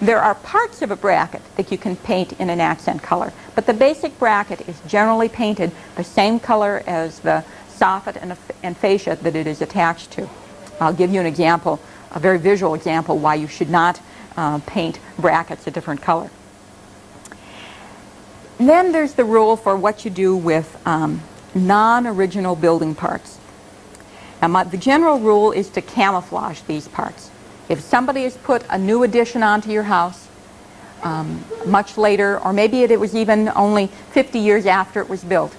There are parts of a bracket that you can paint in an accent color, but the basic bracket is generally painted the same color as the soffit and fascia that it is attached to. I'll give you an example, a very visual example, why you should not paint brackets a different color. And then there's the rule for what you do with non-original building parts. Now, the general rule is to camouflage these parts. If somebody has put a new addition onto your house much later, or maybe it was even only 50 years after it was built,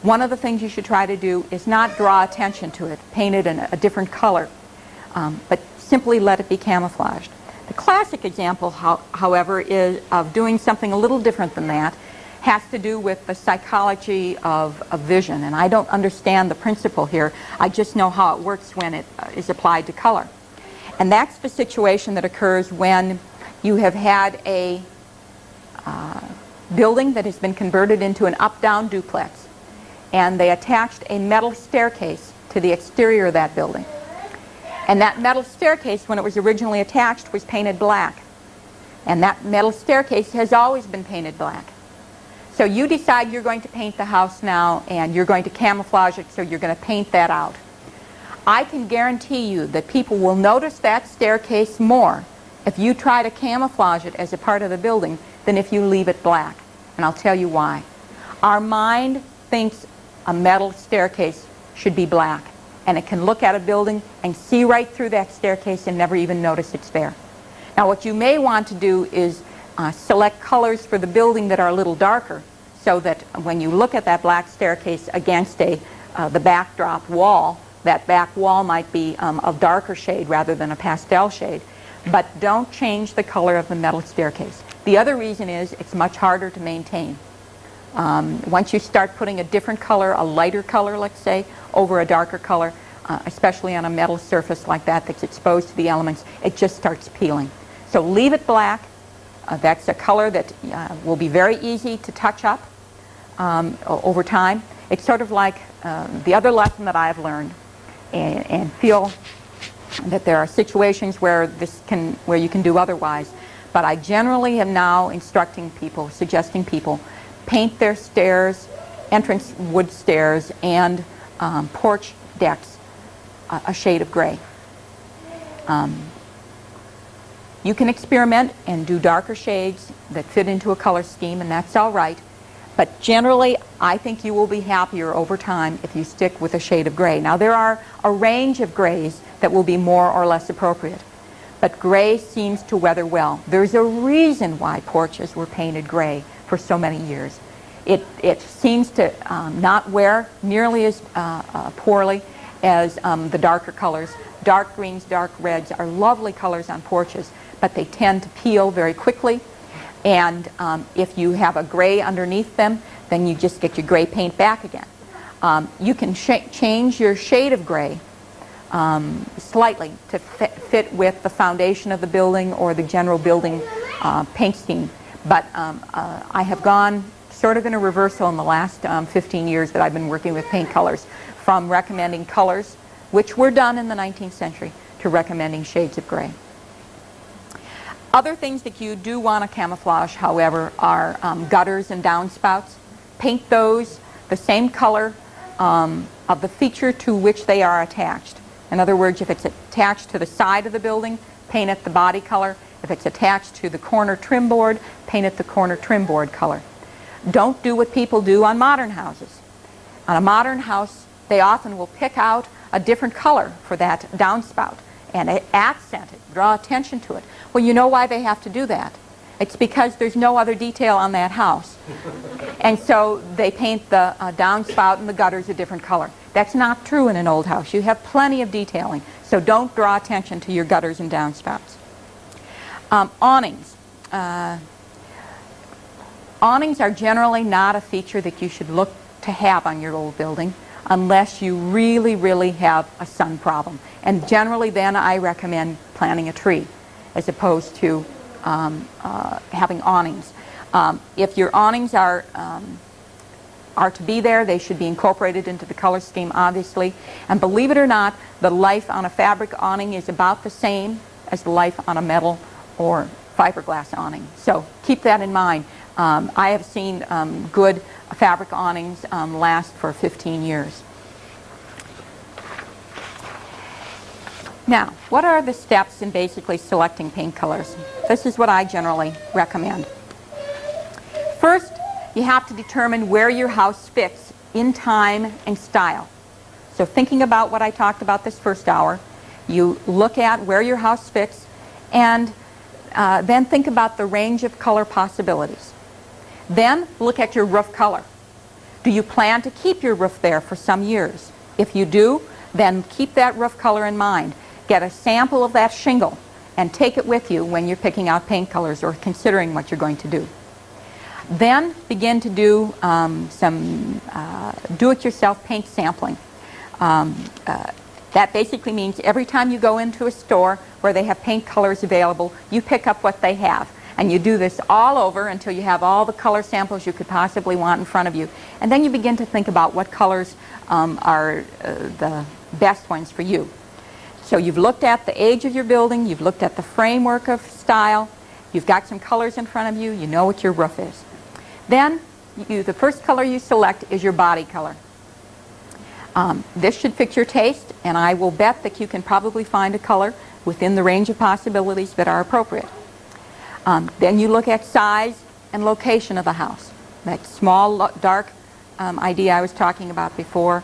one of the things you should try to do is not draw attention to it, paint it in a different color, but simply let it be camouflaged. The classic example, however, is of doing something a little different than that, has to do with the psychology of vision. And I don't understand the principle here. I just know how it works when it is applied to color. And that's the situation that occurs when you have had a building that has been converted into an up-down duplex, and they attached a metal staircase to the exterior of that building. And that metal staircase, when it was originally attached, was painted black. And that metal staircase has always been painted black. So you decide you're going to paint the house now, and you're going to camouflage it, so you're going to paint that out. I can guarantee you that people will notice that staircase more if you try to camouflage it as a part of the building than if you leave it black. And I'll tell you why. Our mind thinks a metal staircase should be black, and it can look at a building and see right through that staircase and never even notice it's there. Now what you may want to do is select colors for the building that are a little darker, so that when you look at that black staircase against the backdrop wall, that back wall might be of darker shade rather than a pastel shade. But don't change the color of the metal staircase. The other reason is it's much harder to maintain. Once you start putting a different color, a lighter color, let's say, over a darker color, especially on a metal surface like that that's exposed to the elements, it just starts peeling. So leave it black. That's a color that will be very easy to touch up over time. It's sort of like the other lesson that I've learned, and feel that there are situations where you can do otherwise. But I generally am now instructing people, suggesting people, paint their stairs, entrance wood stairs, and porch decks a shade of gray. You can experiment and do darker shades that fit into a color scheme, and that's all right. But generally, I think you will be happier over time if you stick with a shade of gray. Now, there are a range of grays that will be more or less appropriate, but gray seems to weather well. There's a reason why porches were painted gray for so many years. It seems to not wear nearly as poorly as the darker colors. Dark greens, dark reds are lovely colors on porches, but they tend to peel very quickly. And if you have a gray underneath them, then you just get your gray paint back again. You can change your shade of gray slightly to fit with the foundation of the building or the general building paint scheme. But I have gone sort of in a reversal in the last 15 years that I've been working with paint colors, from recommending colors, which were done in the 19th century, to recommending shades of gray. Other things that you do want to camouflage, however, are gutters and downspouts. Paint those the same color of the feature to which they are attached. In other words, if it's attached to the side of the building, paint it the body color. If it's attached to the corner trim board, paint it the corner trim board color. Don't do what people do on modern houses. On a modern house, they often will pick out a different color for that downspout and accent it, draw attention to it. Well, you know why they have to do that? It's because there's no other detail on that house. And so they paint the downspout and the gutters a different color. That's not true in an old house. You have plenty of detailing, so don't draw attention to your gutters and downspouts. Awnings. Awnings are generally not a feature that you should look to have on your old building unless you really, really have a sun problem. And generally then I recommend planting a tree as opposed to having awnings. If your awnings are to be there, they should be incorporated into the color scheme, obviously. And believe it or not, the life on a fabric awning is about the same as the life on a metal or fiberglass awning. So keep that in mind. I have seen good fabric awnings last for 15 years. Now, what are the steps in basically selecting paint colors? This is what I generally recommend. First, you have to determine where your house fits in time and style. So thinking about what I talked about this first hour, you look at where your house fits and then think about the range of color possibilities. Then look at your roof color. Do you plan to keep your roof there for some years? If you do, then keep that roof color in mind. Get a sample of that shingle and take it with you when you're picking out paint colors or considering what you're going to do. Then begin to do some do-it-yourself paint sampling. That basically means every time you go into a store where they have paint colors available, you pick up what they have. And you do this all over until you have all the color samples you could possibly want in front of you. And then you begin to think about what colors are the best ones for you. So you've looked at the age of your building, you've looked at the framework of style, you've got some colors in front of you, you know what your roof is. Then the first color you select is your body color. This should fit your taste, and I will bet that you can probably find a color within the range of possibilities that are appropriate. Then you look at size and location of the house. That small, dark idea I was talking about before,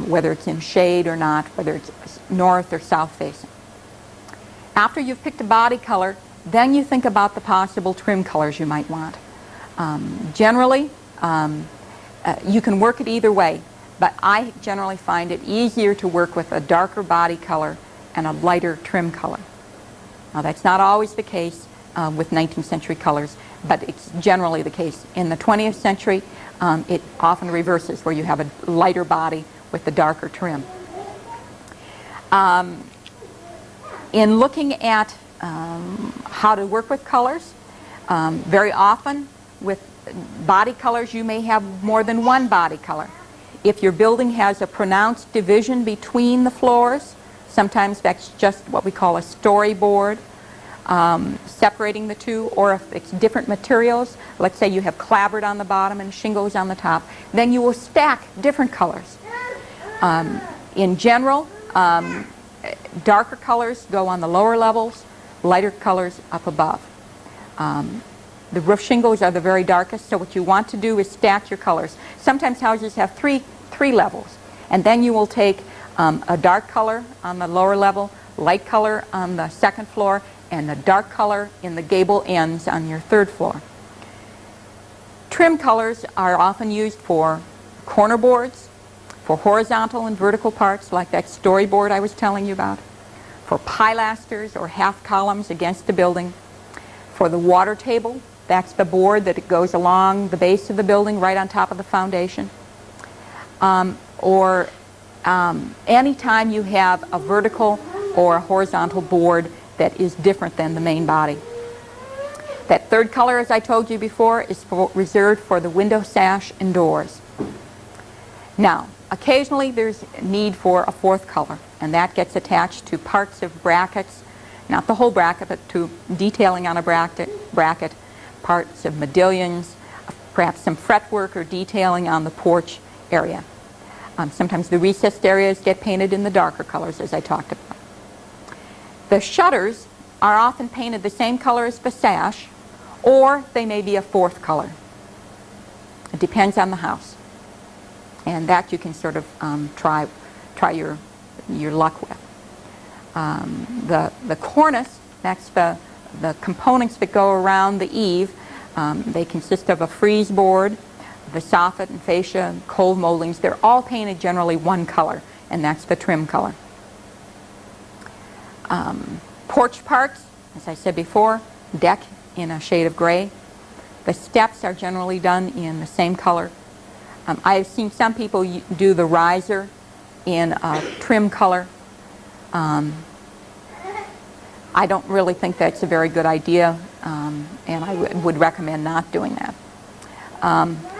whether it's in shade or not, whether it's north or south facing. After you've picked a body color, then you think about the possible trim colors you might want. Generally, you can work it either way, but I generally find it easier to work with a darker body color and a lighter trim color. Now, that's not always the case with 19th century colors, but it's generally the case. In the 20th century, it often reverses, where you have a lighter body with the darker trim. In looking at how to work with colors, very often with body colors you may have more than one body color. If your building has a pronounced division between the floors, sometimes that's just what we call a storyboard, separating the two, or if it's different materials, let's say you have clapboard on the bottom and shingles on the top, then you will stack different colors. In general, darker colors go on the lower levels, lighter colors up above. The roof shingles are the very darkest, so what you want to do is stack your colors. Sometimes houses have three levels, and then you will take a dark color on the lower level, light color on the second floor, and a dark color in the gable ends on your third floor. Trim colors are often used for corner boards, for horizontal and vertical parts like that storyboard I was telling you about, for pilasters or half columns against the building, for the water table, that's the board that goes along the base of the building right on top of the foundation, or anytime you have a vertical or a horizontal board that is different than the main body. That third color, as I told you before, is reserved for the window sash and doors. Now, occasionally there's need for a fourth color, and that gets attached to parts of brackets, not the whole bracket, but to detailing on a bracket, parts of modillions, perhaps some fretwork or detailing on the porch area. Sometimes the recessed areas get painted in the darker colors, as I talked about. The shutters are often painted the same color as the sash, or they may be a fourth color. It depends on the house. And that you can sort of try your luck with. The cornice, that's the components that go around the eave. They consist of a frieze board, the soffit and fascia, cold moldings. They're all painted generally one color, and that's the trim color. Porch parts, as I said before, deck in a shade of gray. The steps are generally done in the same color. I've seen some people do the riser in a trim color. I don't really think that's a very good idea, and I would recommend not doing that.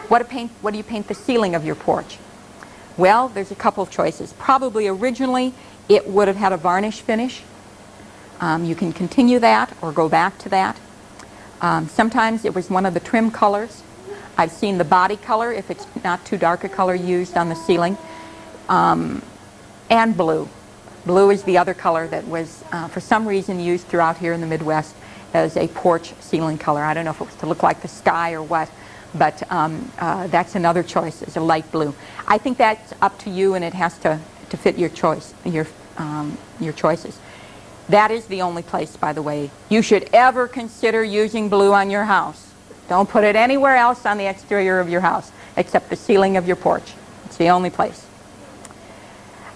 What do you paint the ceiling of your porch? Well, there's a couple of choices. Probably originally it would have had a varnish finish. You can continue that or go back to that. Sometimes it was one of the trim colors. I've seen the body color, if it's not too dark a color, used on the ceiling, and blue. Blue is the other color that was, for some reason, used throughout here in the Midwest as a porch ceiling color. I don't know if it was to look like the sky or what, but that's another choice, is a light blue. I think that's up to you, and it has to fit your choice, your choices. That is the only place, by the way, you should ever consider using blue on your house. Don't put it anywhere else on the exterior of your house except the ceiling of your porch. It's the only place.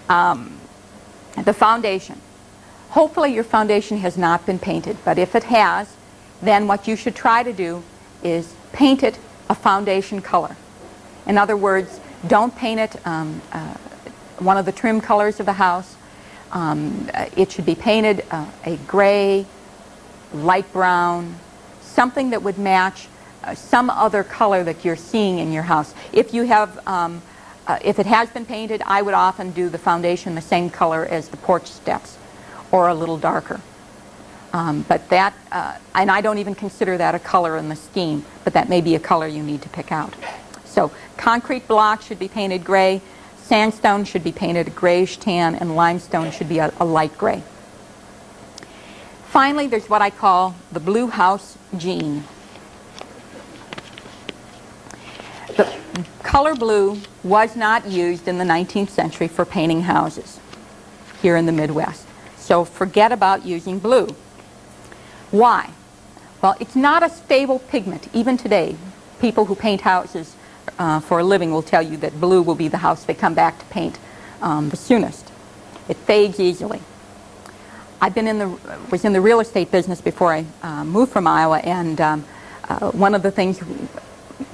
The foundation. Hopefully your foundation has not been painted, but if it has, then what you should try to do is paint it a foundation color. In other words, don't paint it one of the trim colors of the house. It should be painted a gray, light brown, something that would match some other color that you're seeing in your house. If you have, if it has been painted, I would often do the foundation the same color as the porch steps, or a little darker. But that, and I don't even consider that a color in the scheme, but that may be a color you need to pick out. So concrete block should be painted gray, sandstone should be painted a grayish tan, and limestone should be a light gray. finally, there's what I call the blue house gene. The color blue was not used in the 19th century for painting houses here in the Midwest. So forget about using blue. Why? Well, it's not a stable pigment. Even today, people who paint houses for a living will tell you that blue will be the house they come back to paint the soonest. It fades easily. I've been was in the real estate business before I moved from Iowa, and one of the things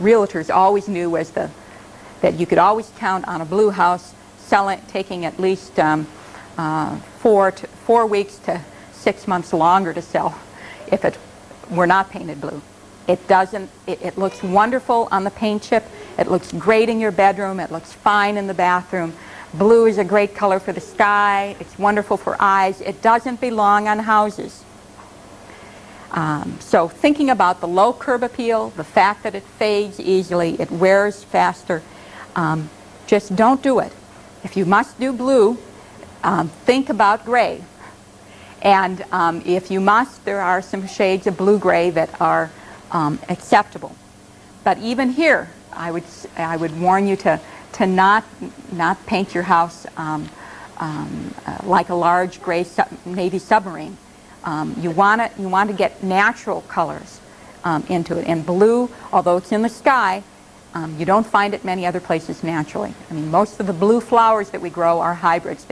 realtors always knew was that you could always count on a blue house taking at least 4 weeks to 6 months longer to sell if it were not painted blue. It doesn't. It looks wonderful on the paint chip. It looks great in your bedroom. It looks fine in the bathroom. Blue is a great color for the sky. It's wonderful for eyes. It doesn't belong on houses. So thinking about the low curb appeal, the fact that it fades easily, it wears faster, just don't do it. If you must do blue, think about gray. And if you must, there are some shades of blue-gray that are acceptable. But even here, I would warn you to not paint your house like a large gray Navy submarine. You want to get natural colors into it. And blue, although it's in the sky, you don't find it many other places naturally. I mean, most of the blue flowers that we grow are hybrids.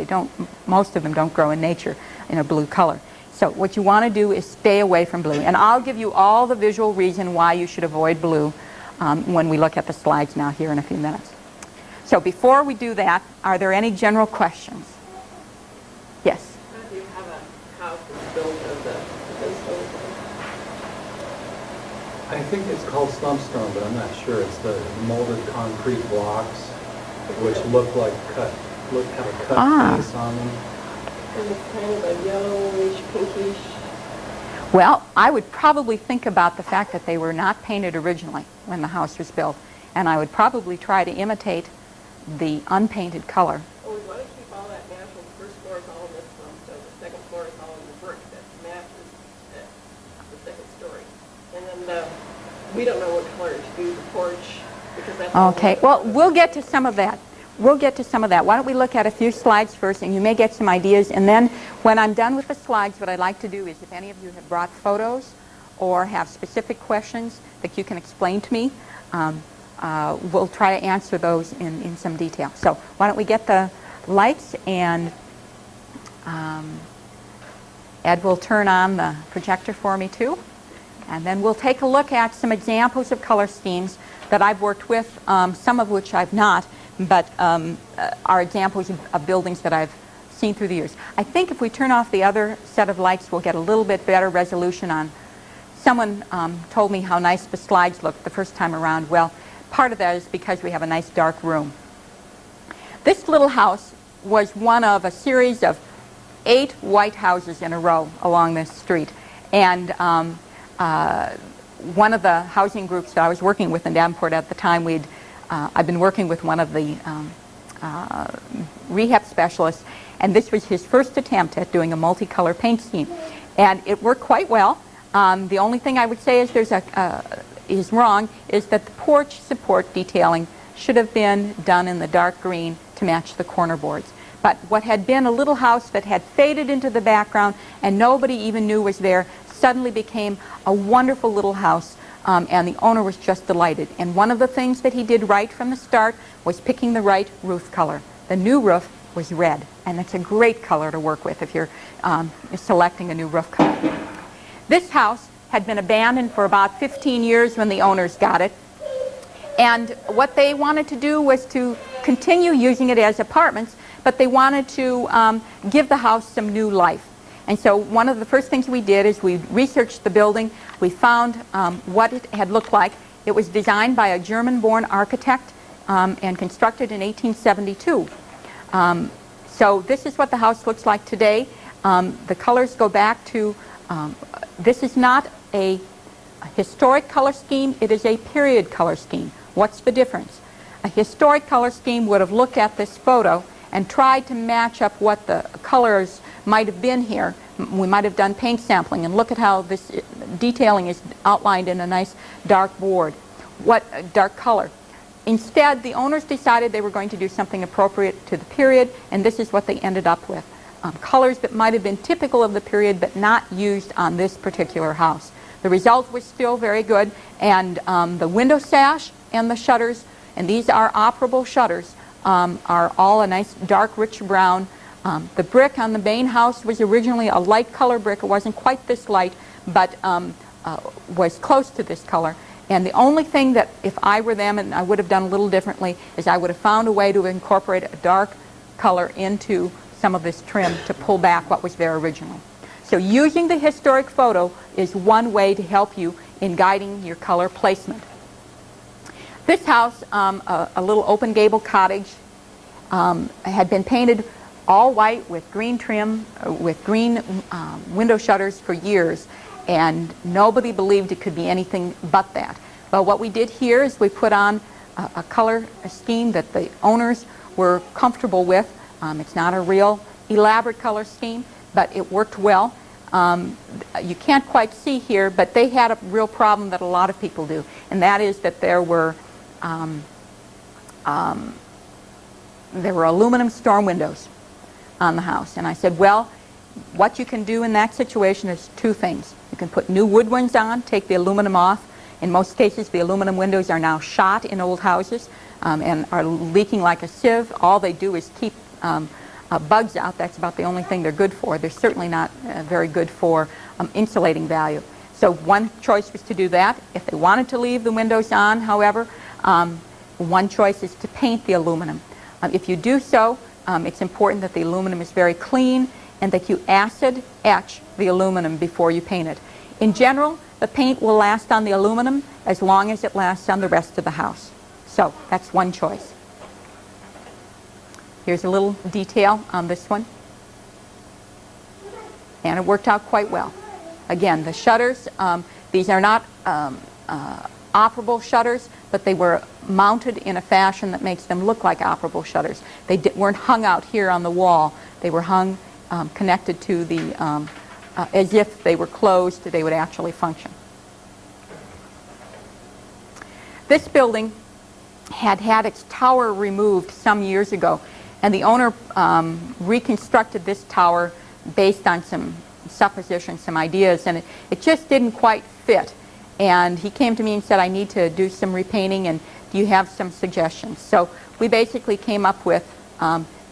Most of them don't grow in nature in a blue color. So what you want to do is stay away from blue. And I'll give you all the visual reason why you should avoid blue when we look at the slides now here in a few minutes. So before we do that, are there any general questions? Yes? How do you have a house that's built of the stone? I think it's called slump stone, but I'm not sure. It's the molded concrete blocks, which have a cut face on them. And it's kind of a yellowish, pinkish. Well, I would probably think about the fact that they were not painted originally when the house was built, and I would probably try to imitate the unpainted color. Well, we want to keep all that natural. The first floor is all in this stone. The second floor is all in the brick that matches the second story. And then we don't know what color to do the porch because that's Okay, well, we'll get to some of that. We'll get to some of that. Why don't we look at a few slides first, and you may get some ideas. And then when I'm done with the slides, what I'd like to do is if any of you have brought photos or have specific questions that you can explain to me, we'll try to answer those in some detail. So why don't we get the lights, and Ed will turn on the projector for me too. And then we'll take a look at some examples of color schemes that I've worked with, some of which I've not, but are examples of buildings that I've seen through the years. I think if we turn off the other set of lights, we'll get a little bit better resolution on. Someone told me how nice the slides looked the first time around. Well, part of that is because we have a nice dark room. This little house was one of a series of 8 white houses in a row along this street. And one of the housing groups that I was working with in Davenport at the time, I've been working with one of the rehab specialists, and this was his first attempt at doing a multicolor paint scheme. And it worked quite well. The only thing I would say is wrong is that the porch support detailing should have been done in the dark green to match the corner boards. But what had been a little house that had faded into the background and nobody even knew was there suddenly became a wonderful little house, and the owner was just delighted. And one of the things that he did right from the start was picking the right roof color. The new roof was red, and it's a great color to work with if you're selecting a new roof color. This house had been abandoned for about 15 years when the owners got it. And what they wanted to do was to continue using it as apartments, but they wanted to give the house some new life. And so one of the first things we did is we researched the building. We found what it had looked like. It was designed by a German-born architect and constructed in 1872. So this is what the house looks like today. The colors go back to, this is not a historic color scheme, it is a period color scheme. What's the difference? A historic color scheme would have looked at this photo and tried to match up what the colors might have been here, we might have done paint sampling, and look at how this detailing is outlined in a nice dark board, dark color. Instead, the owners decided they were going to do something appropriate to the period, and this is what they ended up with. Colors that might have been typical of the period but not used on this particular house. The result was still very good, and the window sash and the shutters, and these are operable shutters, are all a nice dark rich brown. The brick on the main house was originally a light color brick. It wasn't quite this light, but was close to this color. And the only thing that, if I were them, and I would have done a little differently, is I would have found a way to incorporate a dark color into some of this trim to pull back what was there originally. So using the historic photo is one way to help you in guiding your color placement. This house, a little open gable cottage, had been painted all white with green trim, with green window shutters for years, and nobody believed it could be anything but that. But what we did here is we put on a color scheme that the owners were comfortable with. It's not a real elaborate color scheme, but it worked well. You can't quite see here, but they had a real problem that a lot of people do, and that is that there were aluminum storm windows on the house. And I said, well, what you can do in that situation is two things. You can put new wood ones on, take the aluminum off. In most cases, the aluminum windows are now shot in old houses and are leaking like a sieve. All they do is keep bugs out. That's about the only thing they're good for. They're certainly not very good for insulating value. So one choice was to do that. If they wanted to leave the windows on, however, one choice is to paint the aluminum. If you do so, it's important that the aluminum is very clean and that you acid etch the aluminum before you paint it. In general, the paint will last on the aluminum as long as it lasts on the rest of the house. So that's one choice. Here's a little detail on this one. And it worked out quite well. Again, the shutters, these are not operable shutters, but they were mounted in a fashion that makes them look like operable shutters. They weren't hung out here on the wall. They were hung connected to the, as if they were closed, they would actually function. This building had its tower removed some years ago, and the owner reconstructed this tower based on some suppositions, some ideas, and it just didn't quite fit. And he came to me and said, I need to do some repainting, and do you have some suggestions? So we basically came up with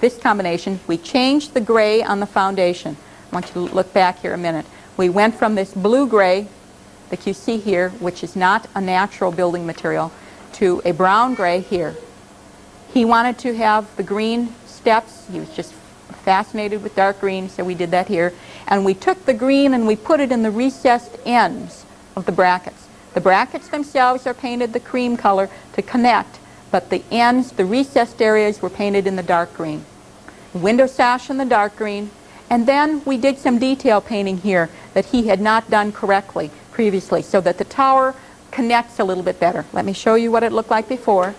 this combination. We changed the gray on the foundation. I want you to look back here a minute. We went from this blue gray that you see here, which is not a natural building material, to a brown gray here. He wanted to have the green steps. He was just fascinated with dark green, so we did that here. And we took the green and we put it in the recessed ends of the brackets. The brackets themselves are painted the cream color to connect, but the ends, the recessed areas, were painted in the dark green. Window sash in the dark green, and then we did some detail painting here that he had not done correctly previously, so that the tower connects a little bit better. Let me show you what it looked like before.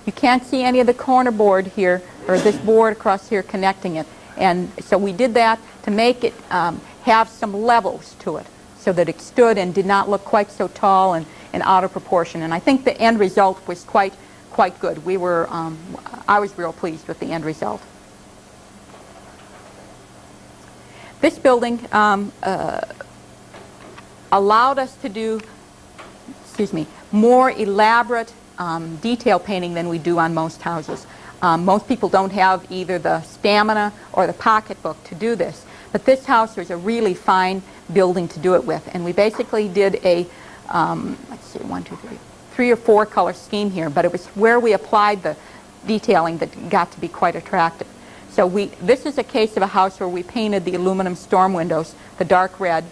You can't see any of the corner board here, or this board across here connecting it. And so we did that to make it have some levels to it, so that it stood and did not look quite so tall and out of proportion. And I think the end result was quite good. I was real pleased with the end result. This building allowed us to do, more elaborate detail painting than we do on most houses. Most people don't have either the stamina or the pocketbook to do this. But this house was a really fine building to do it with. And we basically did a, let's see, 3 or 4 color scheme here. But it was where we applied the detailing that got to be quite attractive. So this is a case of a house where we painted the aluminum storm windows, the dark red.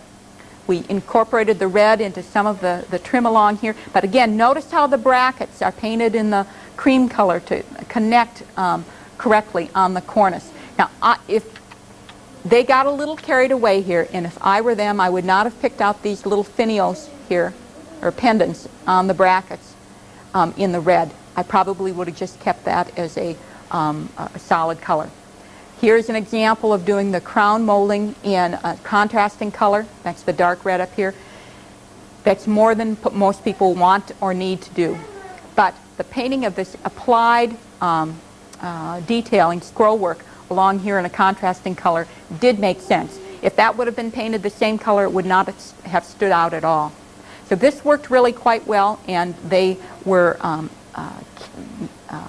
We incorporated the red into some of the trim along here. But again, notice how the brackets are painted in the cream color to connect correctly on the cornice. Now, if they got a little carried away here, and if I were them, I would not have picked out these little finials here, or pendants on the brackets in the red. I probably would have just kept that as a solid color. Here's an example of doing the crown molding in a contrasting color. That's the dark red up here. That's more than most people want or need to do. But the painting of this applied detailing, scroll work along here in a contrasting color did make sense. If that would have been painted the same color, it would not have stood out at all. So this worked really quite well, and they were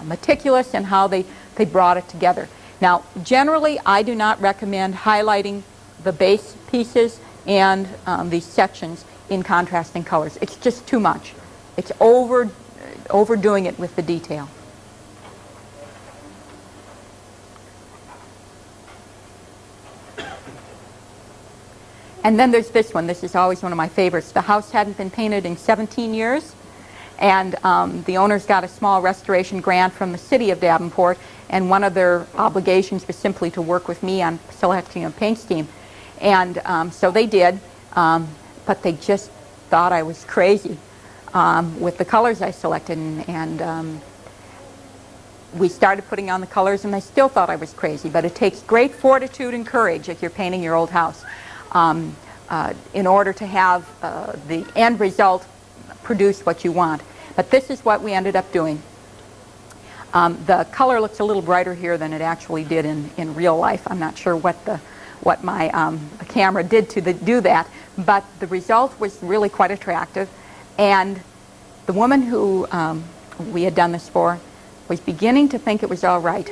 meticulous in how they brought it together. Now, generally, I do not recommend highlighting the base pieces and these sections in contrasting colors. It's just too much. It's overdoing it with the detail. And then there's this one. This is always one of my favorites. The house hadn't been painted in 17 years, and the owners got a small restoration grant from the city of Davenport, and one of their obligations was simply to work with me on selecting a paint scheme. And so they did, but they just thought I was crazy with the colors I selected, and we started putting on the colors, and they still thought I was crazy. But it takes great fortitude and courage if you're painting your old house in order to have the end result produce what you want. But this is what we ended up doing. The color looks a little brighter here than it actually did in real life. I'm not sure what my camera did to do that, but the result was really quite attractive. And the woman who we had done this for was beginning to think it was all right,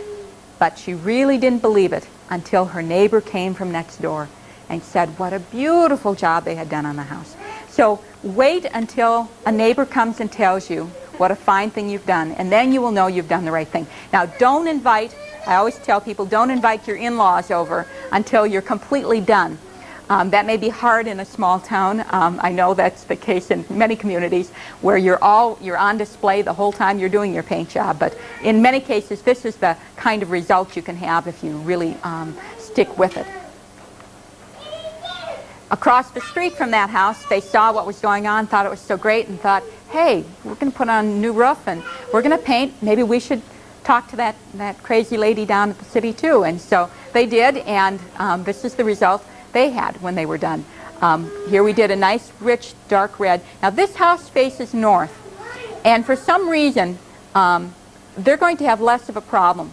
but she really didn't believe it until her neighbor came from next door and said what a beautiful job they had done on the house. So wait until a neighbor comes and tells you what a fine thing you've done, and then you will know you've done the right thing. Now, don't invite, I always tell people, don't invite your in-laws over until you're completely done. That may be hard in a small town. I know that's the case in many communities where you're on display the whole time you're doing your paint job. But in many cases, this is the kind of result you can have if you really stick with it. Across the street from that house, they saw what was going on, thought it was so great, and thought, hey, we're going to put on a new roof, and we're going to paint. Maybe we should talk to that crazy lady down at the city, too. And so they did, and this is the result they had when they were done. Here we did a nice, rich, dark red. Now, this house faces north, and for some reason, they're going to have less of a problem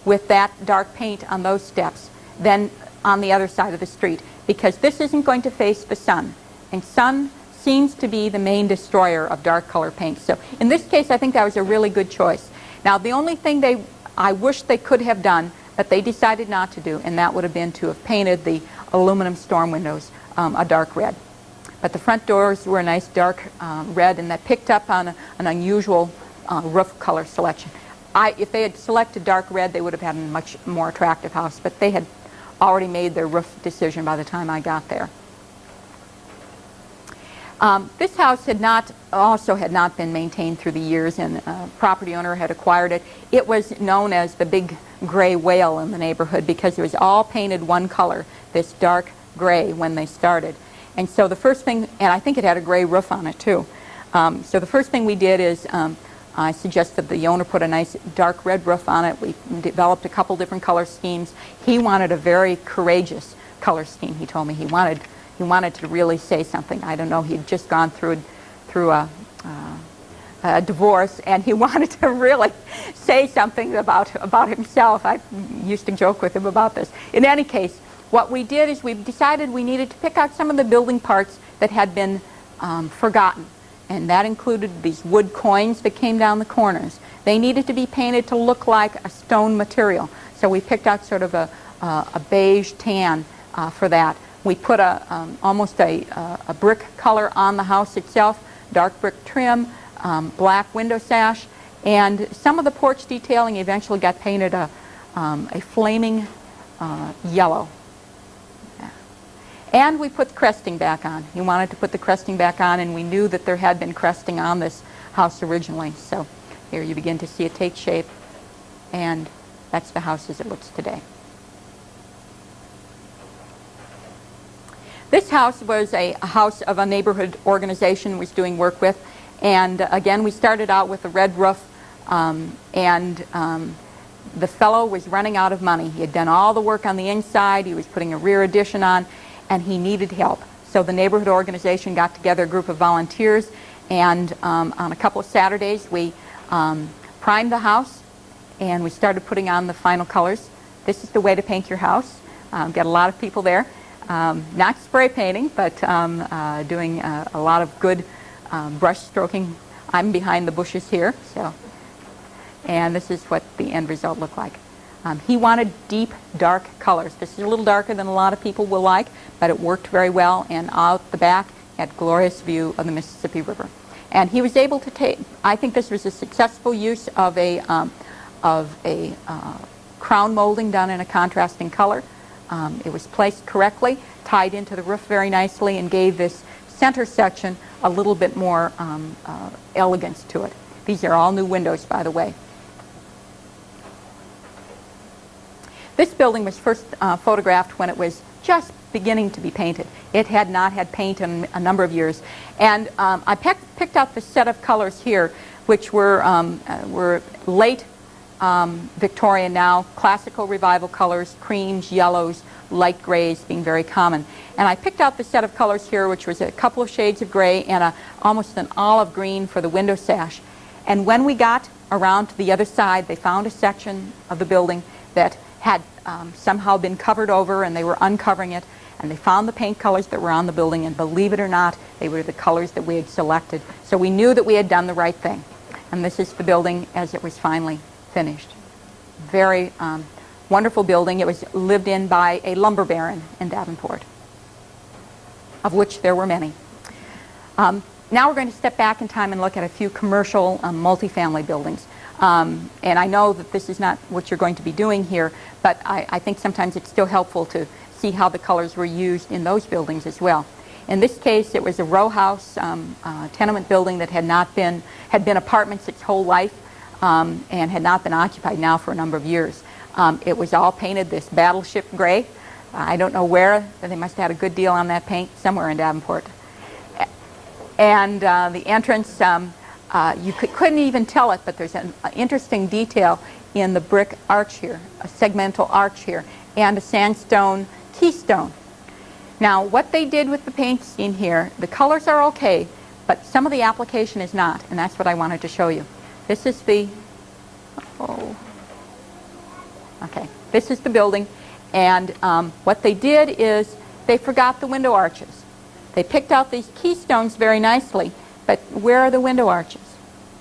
with that dark paint on those steps than on the other side of the street, because this isn't going to face the sun, and sun seems to be the main destroyer of dark color paint. So in this case, I think that was a really good choice. Now, the only thing I wish they could have done, but they decided not to do, and that would have been to have painted the aluminum storm windows a dark red. But the front doors were a nice dark red, and that picked up on an unusual roof color selection. If they had selected dark red, they would have had a much more attractive house, but they had already made their roof decision by the time I got there. This house had not been maintained through the years, and a property owner had acquired it. It was known as the big gray whale in the neighborhood because it was all painted one color, this dark gray, when they started. And so the first thing, and I think it had a gray roof on it too. So the first thing we did is I suggested the owner put a nice dark red roof on it. We developed a couple different color schemes. He wanted a very courageous color scheme. He told me he wanted to really say something. I don't know, he'd just gone through a divorce, and he wanted to really say something about himself. I used to joke with him about this. In any case, what we did is we decided we needed to pick out some of the building parts that had been forgotten. And that included these wood coins that came down the corners. They needed to be painted to look like a stone material. So we picked out sort of a beige tan for that. We put almost a brick color on the house itself, dark brick trim, black window sash, and some of the porch detailing eventually got painted a flaming yellow. And we put cresting back on. He wanted to put the cresting back on, and we knew that there had been cresting on this house originally. So here you begin to see it take shape, and that's the house as it looks today. This house was a house of a neighborhood organization was doing work with, and again we started out with a red roof, and the fellow was running out of money. He had done all the work on the inside, he was putting a rear addition on, and he needed help. So the neighborhood organization got together a group of volunteers, and on a couple of Saturdays we primed the house and we started putting on the final colors. This is the way to paint your house. Got a lot of people there. Not spray painting, but doing a lot of good brush stroking. I'm behind the bushes here, so. And this is what the end result looked like. He wanted deep, dark colors. This is a little darker than a lot of people will like, but it worked very well, and out the back, had glorious view of the Mississippi River. And he was able to take, I think this was a successful use of a crown molding done in a contrasting color. It was placed correctly, tied into the roof very nicely, and gave this center section a little bit more elegance to it. These are all new windows, by the way. This building was first photographed when it was just beginning to be painted. It had not had paint in a number of years. And I picked out the set of colors here, which were late Victorian now, classical revival colors, creams, yellows, light grays being very common. And I picked out the set of colors here, which was a couple of shades of gray and almost an olive green for the window sash. And when we got around to the other side, they found a section of the building that had somehow been covered over, and they were uncovering it, and they found the paint colors that were on the building, and believe it or not, they were the colors that we had selected. So we knew that we had done the right thing. And this is the building as it was finally finished. Very wonderful building. It was lived in by a lumber baron in Davenport, of which there were many. Now we're going to step back in time and look at a few commercial multifamily buildings. And I know that this is not what you're going to be doing here, but I think sometimes it's still helpful to see how the colors were used in those buildings as well. In this case, it was a row house tenement building that had been apartments its whole life and had not been occupied now for a number of years. It was all painted this battleship gray. I don't know where, but they must have had a good deal on that paint, somewhere in Davenport. And the entrance, you couldn't even tell it, but there's an interesting detail in the brick arch here, a segmental arch here, and a sandstone keystone. Now, what they did with the paint scheme here, the colors are okay, but some of the application is not, and that's what I wanted to show you. This is the, this is the building, and what they did is they forgot the window arches. They picked out these keystones very nicely, but where are the window arches?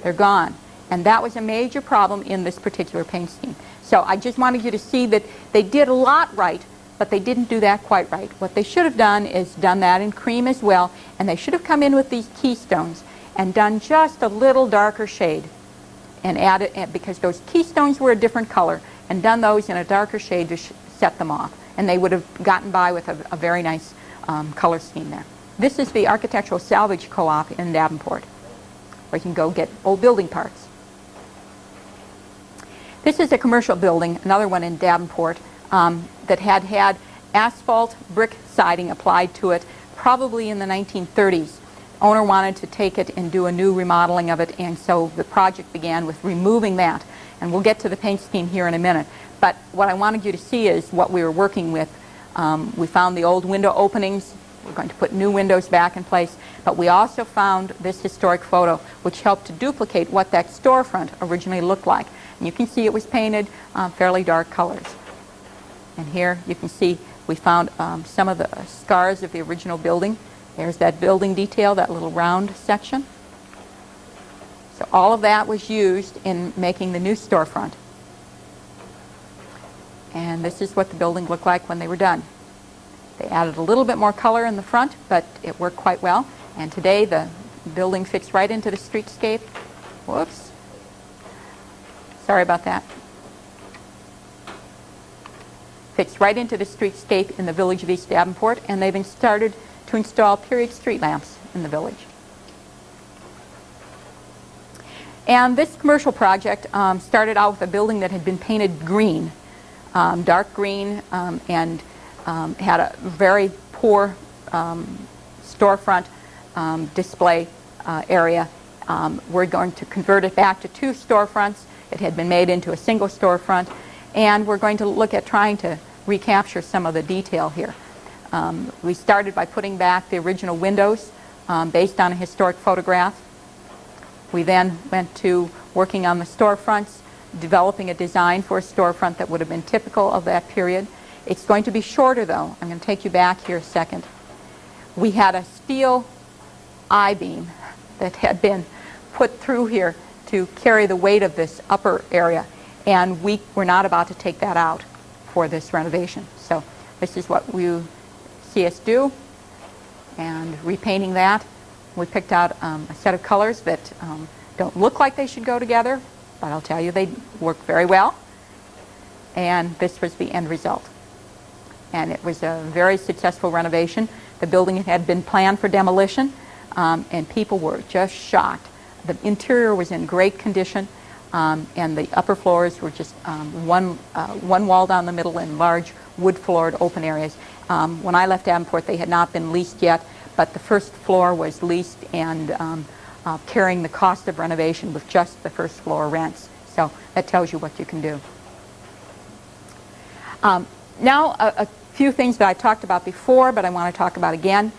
They're gone. And that was a major problem in this particular paint scheme. So I just wanted you to see that they did a lot right, but they didn't do that quite right. What they should have done is done that in cream as well, and they should have come in with these keystones and done just a little darker shade and added, because those keystones were a different color, and done those in a darker shade to set them off. And they would have gotten by with a very nice color scheme there. This is the Architectural Salvage Co-op in Davenport, where you can go get old building parts. This is a commercial building, another one in Davenport, that had asphalt brick siding applied to it probably in the 1930s. Owner wanted to take it and do a new remodeling of it, and so the project began with removing that. And we'll get to the paint scheme here in a minute. But what I wanted you to see is what we were working with. We found the old window openings. We're going to put new windows back in place. But we also found this historic photo, which helped to duplicate what that storefront originally looked like. And you can see it was painted fairly dark colors. And here you can see we found some of the scars of the original building. There's that building detail, that little round section. So all of that was used in making the new storefront. And this is what the building looked like when they were done. They added a little bit more color in the front, but it worked quite well. And today the building fits right into the streetscape. Whoops. Sorry about that. Fits right into the streetscape in the village of East Davenport, and they've started to install period street lamps in the village. And this commercial project started out with a building that had been painted green, dark green, and had a very poor storefront display area. We're going to convert it back to 2 storefronts, It had been made into a single storefront, and we're going to look at trying to recapture some of the detail here. We started by putting back the original windows based on a historic photograph. We then went to working on the storefronts, developing a design for a storefront that would have been typical of that period. It's going to be shorter, though. I'm going to take you back here a second. We had a steel I-beam that had been put through here to carry the weight of this upper area, and we were not about to take that out for this renovation. So this is what you see us do, and repainting that. We picked out a set of colors that don't look like they should go together, but I'll tell you they work very well, and this was the end result. And it was a very successful renovation. The building had been planned for demolition, and people were just shocked. The interior was in great condition, and the upper floors were just one wall down the middle and large wood-floored open areas. When I left Davenport, they had not been leased yet, but the first floor was leased and carrying the cost of renovation with just the first floor rents. So that tells you what you can do. Now, a few things that I talked about before, but I want to talk about again.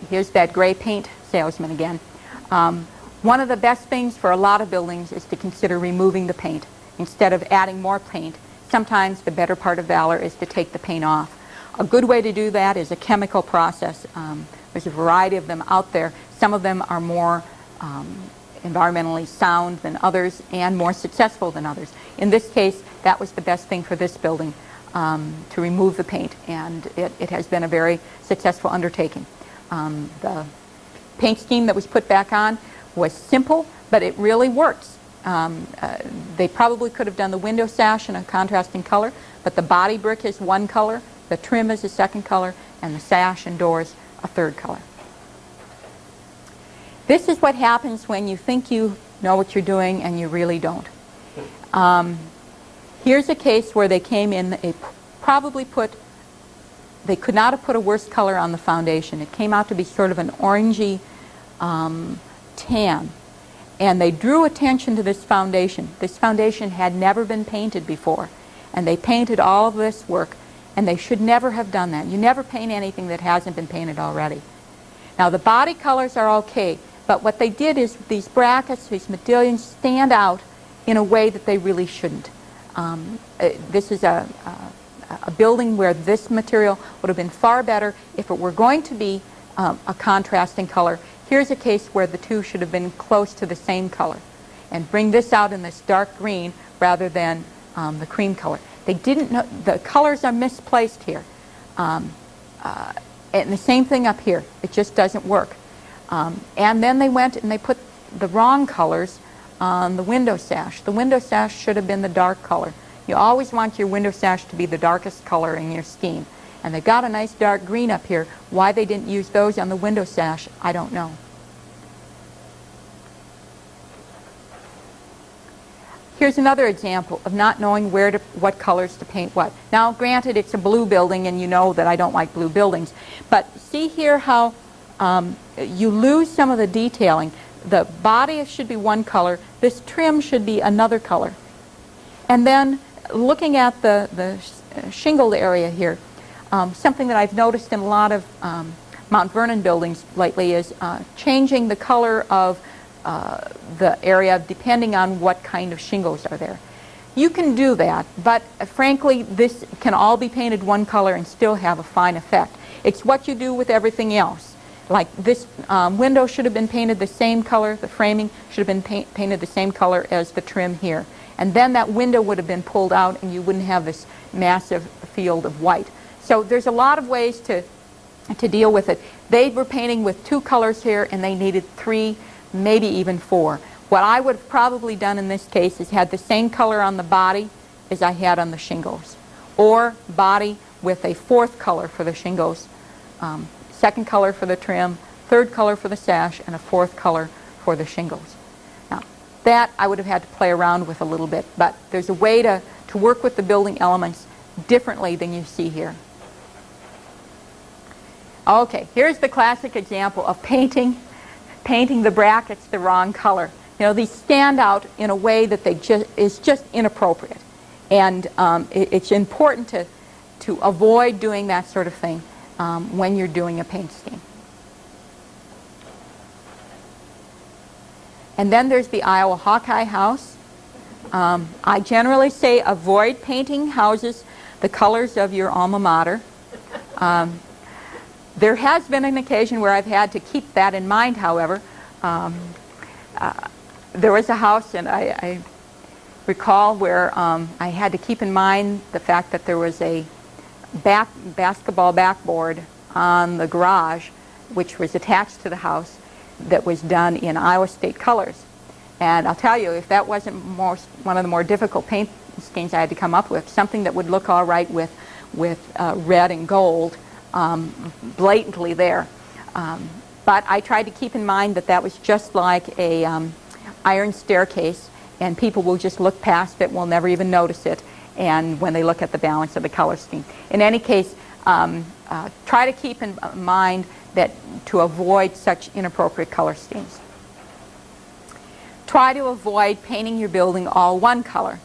Here's that gray paint salesman again. One of the best things for a lot of buildings is to consider removing the paint instead of adding more paint. Sometimes the better part of valor is to take the paint off. A good way to do that is a chemical process. There's a variety of them out there. Some of them are more environmentally sound than others and more successful than others. In this case, that was the best thing for this building, to remove the paint, and it has been a very successful undertaking. The paint scheme that was put back on was simple, but it really works. They probably could have done the window sash in a contrasting color, but the body brick is one color, the trim is a second color, and the sash and doors a third color. This is what happens when you think you know what you're doing and you really don't. Here's a case where they came in, they could not have put a worse color on the foundation. It came out to be sort of an orangey tan. And they drew attention to this foundation. This foundation had never been painted before. And they painted all of this work, and they should never have done that. You never paint anything that hasn't been painted already. Now the body colors are okay, but what they did is these brackets, these medallions stand out in a way that they really shouldn't. This is a building where this material would have been far better if it were going to be a contrasting color. Here's a case where the two should have been close to the same color, and bring this out in this dark green rather than the cream color. They didn't know, the colors are misplaced here. And the same thing up here. It just doesn't work. And then they went and they put the wrong colors on the window sash. The window sash should have been the dark color. You always want your window sash to be the darkest color in your scheme. And they got a nice dark green up here. Why they didn't use those on the window sash, I don't know. Here's another example of not knowing what colors to paint what. Now, granted, it's a blue building, and you know that I don't like blue buildings. But see here how you lose some of the detailing. The body should be one color. This trim should be another color. And then looking at the shingled area here, something that I've noticed in a lot of Mount Vernon buildings lately is changing the color of the area depending on what kind of shingles are there. You can do that, but frankly, this can all be painted one color and still have a fine effect. It's what you do with everything else. Like this window should have been painted the same color, the framing should have been painted the same color as the trim here. And then that window would have been pulled out and you wouldn't have this massive field of white. So there's a lot of ways to deal with it. They were painting with two colors here and they needed three, maybe even four. What I would have probably done in this case is had the same color on the body as I had on the shingles. Or body with a fourth color for the shingles, second color for the trim, third color for the sash, and a fourth color for the shingles. Now, that I would have had to play around with a little bit, but there's a way to work with the building elements differently than you see here. Okay, here's the classic example of painting the brackets the wrong color. You know, these stand out in a way that is just inappropriate. And it's important to avoid doing that sort of thing when you're doing a paint scheme. And then there's the Iowa Hawkeye House. I generally say avoid painting houses the colors of your alma mater. There has been an occasion where I've had to keep that in mind, however. There was a house, and I recall, where I had to keep in mind the fact that there was a basketball backboard on the garage, which was attached to the house, that was done in Iowa State colors. And I'll tell you, if that wasn't one of the more difficult paint schemes I had to come up with, something that would look all right with red and gold blatantly there. But I tried to keep in mind that that was just like a iron staircase, and people will just look past it, will never even notice it, and when they look at the balance of the color scheme. In any case, try to keep in mind that to avoid such inappropriate color schemes. Try to avoid painting your building all one color.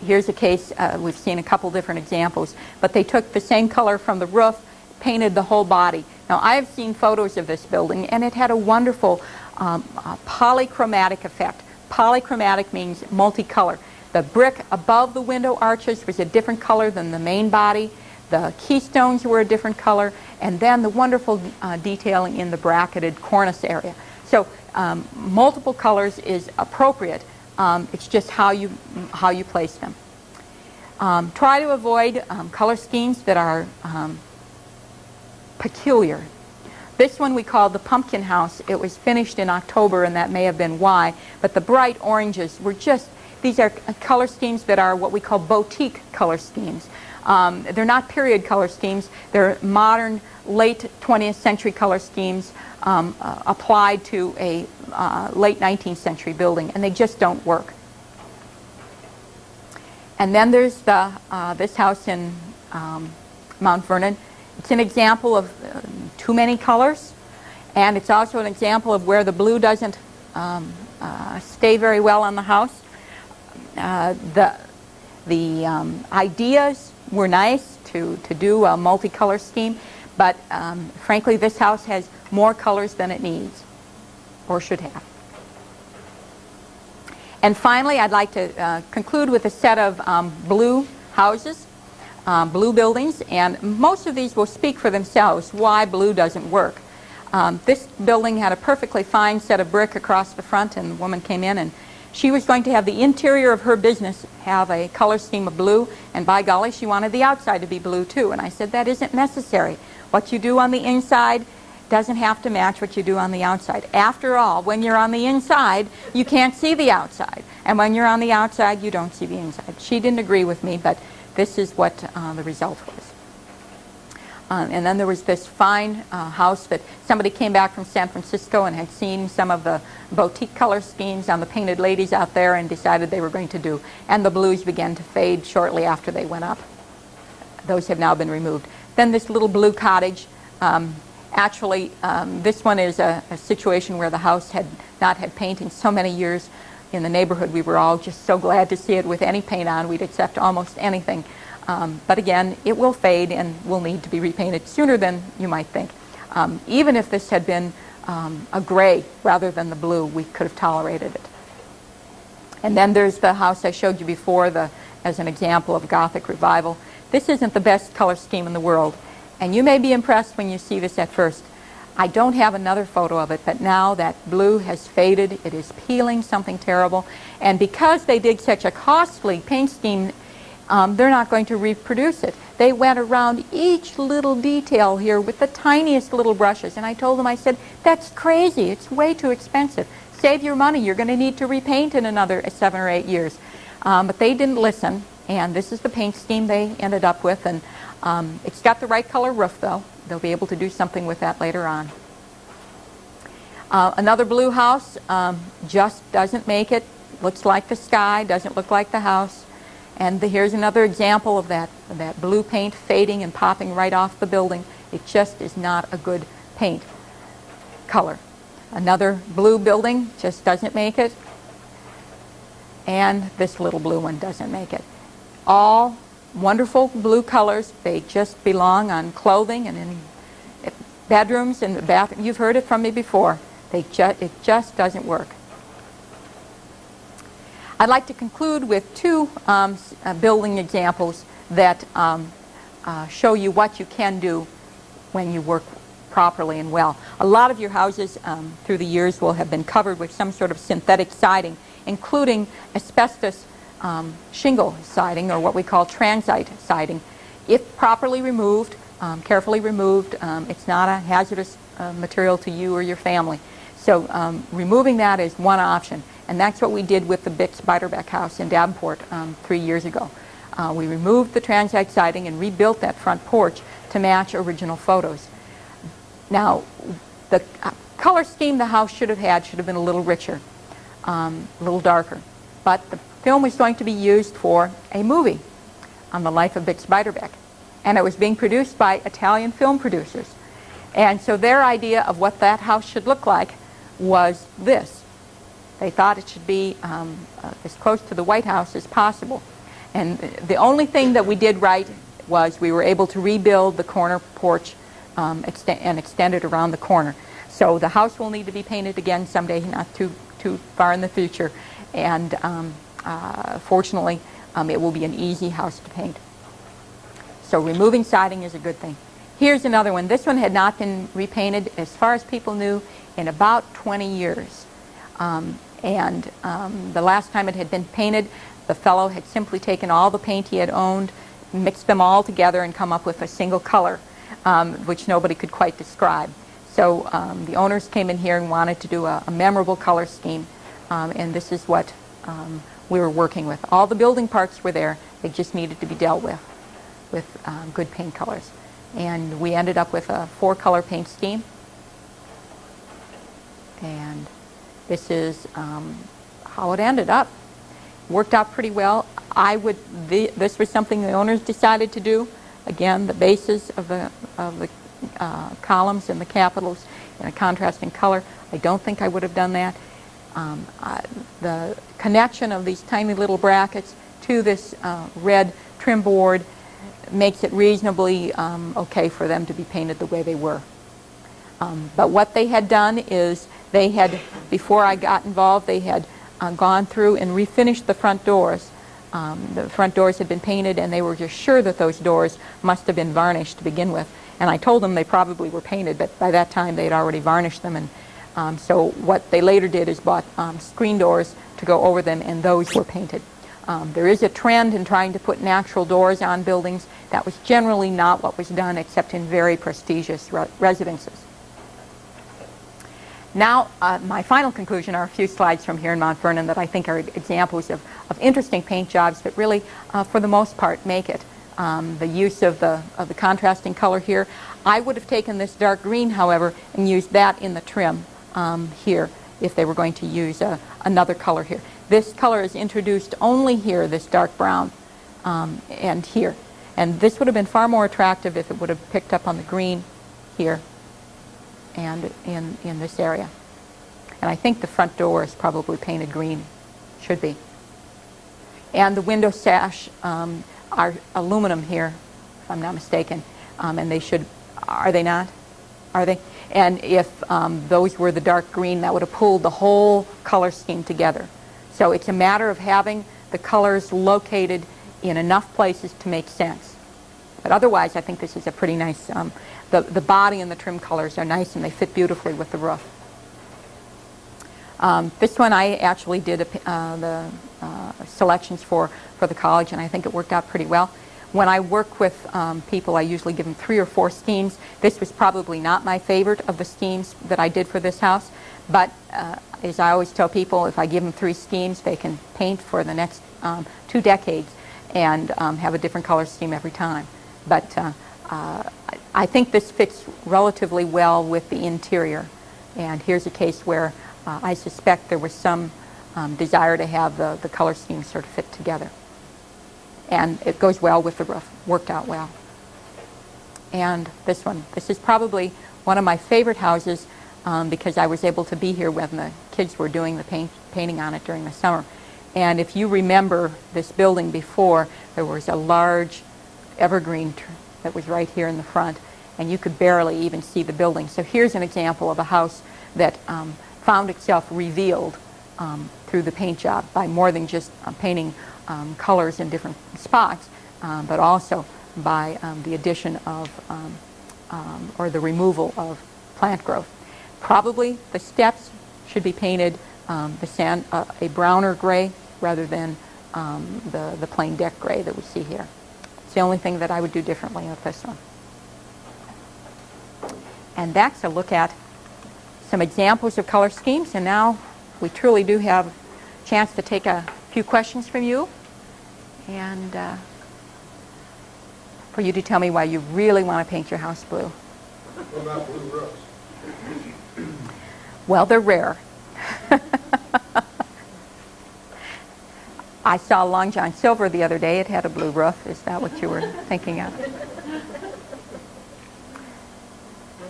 Here's a case, we've seen a couple different examples, but they took the same color from the roof, painted the whole body. Now, I have seen photos of this building, and it had a wonderful polychromatic effect. Polychromatic means multicolor. The brick above the window arches was a different color than the main body. The keystones were a different color, and then the wonderful detailing in the bracketed cornice area. So multiple colors is appropriate. It's just how you place them. Try to avoid color schemes that are peculiar. This one we called the Pumpkin House. It was finished in October, and that may have been why, but the bright oranges were just, these are color schemes that are what we call boutique color schemes. They're not period color schemes. They're modern, late 20th century color schemes applied to a late 19th century building, and they just don't work. And then there's this house in Mount Vernon. It's an example of too many colors, and it's also an example of where the blue doesn't stay very well on the house. The ideas were nice to do a multicolor scheme, but frankly, this house has more colors than it needs or should have. And finally, I'd like to conclude with a set of blue houses, blue buildings, and most of these will speak for themselves why blue doesn't work. This building had a perfectly fine set of brick across the front, and the woman came in and she was going to have the interior of her business have a color scheme of blue, and by golly, she wanted the outside to be blue too. And I said, that isn't necessary. What you do on the inside doesn't have to match what you do on the outside. After all, when you're on the inside, you can't see the outside. And when you're on the outside, you don't see the inside. She didn't agree with me, but this is what the result was. And then there was this fine house that somebody came back from San Francisco and had seen some of the boutique color schemes on the painted ladies out there and decided they were going to do. And the blues began to fade shortly after they went up. Those have now been removed. Then this little blue cottage. Actually, this one is a situation where the house had not had paint in so many years. In the neighborhood, we were all just so glad to see it with any paint on. We'd accept almost anything. But again, it will fade and will need to be repainted sooner than you might think. Even if this had been a gray rather than the blue, we could have tolerated it. And then there's the house I showed you before as an example of Gothic revival. This isn't the best color scheme in the world, and you may be impressed when you see this at first. I don't have another photo of it, but now that blue has faded, it is peeling something terrible, and because they did such a costly paint scheme, they're not going to reproduce it. They went around each little detail here with the tiniest little brushes, and I told them, I said, that's crazy, it's way too expensive. Save your money, you're going to need to repaint in another 7 or 8 years. But they didn't listen, and this is the paint scheme they ended up with, and it's got the right color roof though. They'll be able to do something with that later on. Another blue house just doesn't make it. Looks like the sky, doesn't look like the house. And here's another example of that blue paint fading and popping right off the building. It just is not a good paint color. Another blue building just doesn't make it. And this little blue one doesn't make it. All wonderful blue colors. They just belong on clothing and in bedrooms and the bathroom. You've heard it from me before. It just doesn't work. I'd like to conclude with two building examples that show you what you can do when you work properly and well. A lot of your houses through the years will have been covered with some sort of synthetic siding, including asbestos shingle siding, or what we call transite siding. If properly removed, carefully removed, it's not a hazardous material to you or your family. So removing that is one option, and that's what we did with the Bix Beiderbecke house in Davenport 3 years ago. We removed the transite siding and rebuilt that front porch to match original photos. Now, the color scheme the house should have been a little richer, a little darker, but the film was going to be used for a movie on the life of Bix Beiderbecke, and it was being produced by Italian film producers. And so their idea of what that house should look like was this. They thought it should be as close to the White House as possible. And the only thing that we did right was we were able to rebuild the corner porch and extend it around the corner. So the house will need to be painted again someday, not too far in the future. And fortunately, it will be an easy house to paint. So removing siding is a good thing. Here's another one. This one had not been repainted, as far as people knew, in about 20 years. The last time it had been painted, the fellow had simply taken all the paint he had owned, mixed them all together, and come up with a single color, which nobody could quite describe. So the owners came in here and wanted to do a memorable color scheme, and this is what we were working with. All the building parts were there. They just needed to be dealt with good paint colors. And we ended up with a 4-color paint scheme. And this is how it ended up. Worked out pretty well. This was something the owners decided to do. Again, the bases of the columns and the capitals in a contrasting color. I don't think I would have done that. The connection of these tiny little brackets to this red trim board makes it reasonably okay for them to be painted the way they were. But what they had done is they had, before I got involved, they had gone through and refinished the front doors. The front doors had been painted, and they were just sure that those doors must have been varnished to begin with. And I told them they probably were painted, but by that time they had already varnished them. And so what they later did is bought screen doors to go over them, and those were painted. There is a trend in trying to put natural doors on buildings. That was generally not what was done, except in very prestigious residences. Now, my final conclusion are a few slides from here in Mount Vernon that I think are examples of interesting paint jobs that really, for the most part, make it. The use of the contrasting color here. I would have taken this dark green, however, and used that in the trim here if they were going to use another color here. This color is introduced only here, this dark brown, and here. And this would have been far more attractive if it would have picked up on the green here and in this area. And I think the front door is probably painted green. Should be. And the window sash are aluminum here, if I'm not mistaken. And they should, are they not? Are they? And if those were the dark green, that would have pulled the whole color scheme together. So it's a matter of having the colors located in enough places to make sense. But otherwise, I think this is a pretty nice, the body and the trim colors are nice, and they fit beautifully with the roof. This one I actually did the selections for the college, and I think it worked out pretty well. When I work with people, I usually give them 3 or 4 schemes. This was probably not my favorite of the schemes that I did for this house, but as I always tell people, if I give them 3 schemes, they can paint for the next 2 decades and have a different color scheme every time. But I think this fits relatively well with the interior. And here's a case where I suspect there was some desire to have the color schemes sort of fit together. And it goes well with the roof, worked out well. And this one, this is probably one of my favorite houses because I was able to be here when the kids were doing the painting on it during the summer. And if you remember this building before, there was a large evergreen tree that was right here in the front, and you could barely even see the building. So here's an example of a house that found itself revealed through the paint job by more than just painting colors in different spots, but also by the addition of or the removal of plant growth. Probably the steps should be painted a browner gray rather than the plain deck gray that we see here. It's the only thing that I would do differently with this one. And that's a look at some examples of color schemes, and now we truly do have a chance to take a few questions from you and for you to tell me why you really want to paint your house blue. What about blue roofs? Well, they're rare. I saw Long John Silver the other day. It had a blue roof. Is that what you were thinking of? An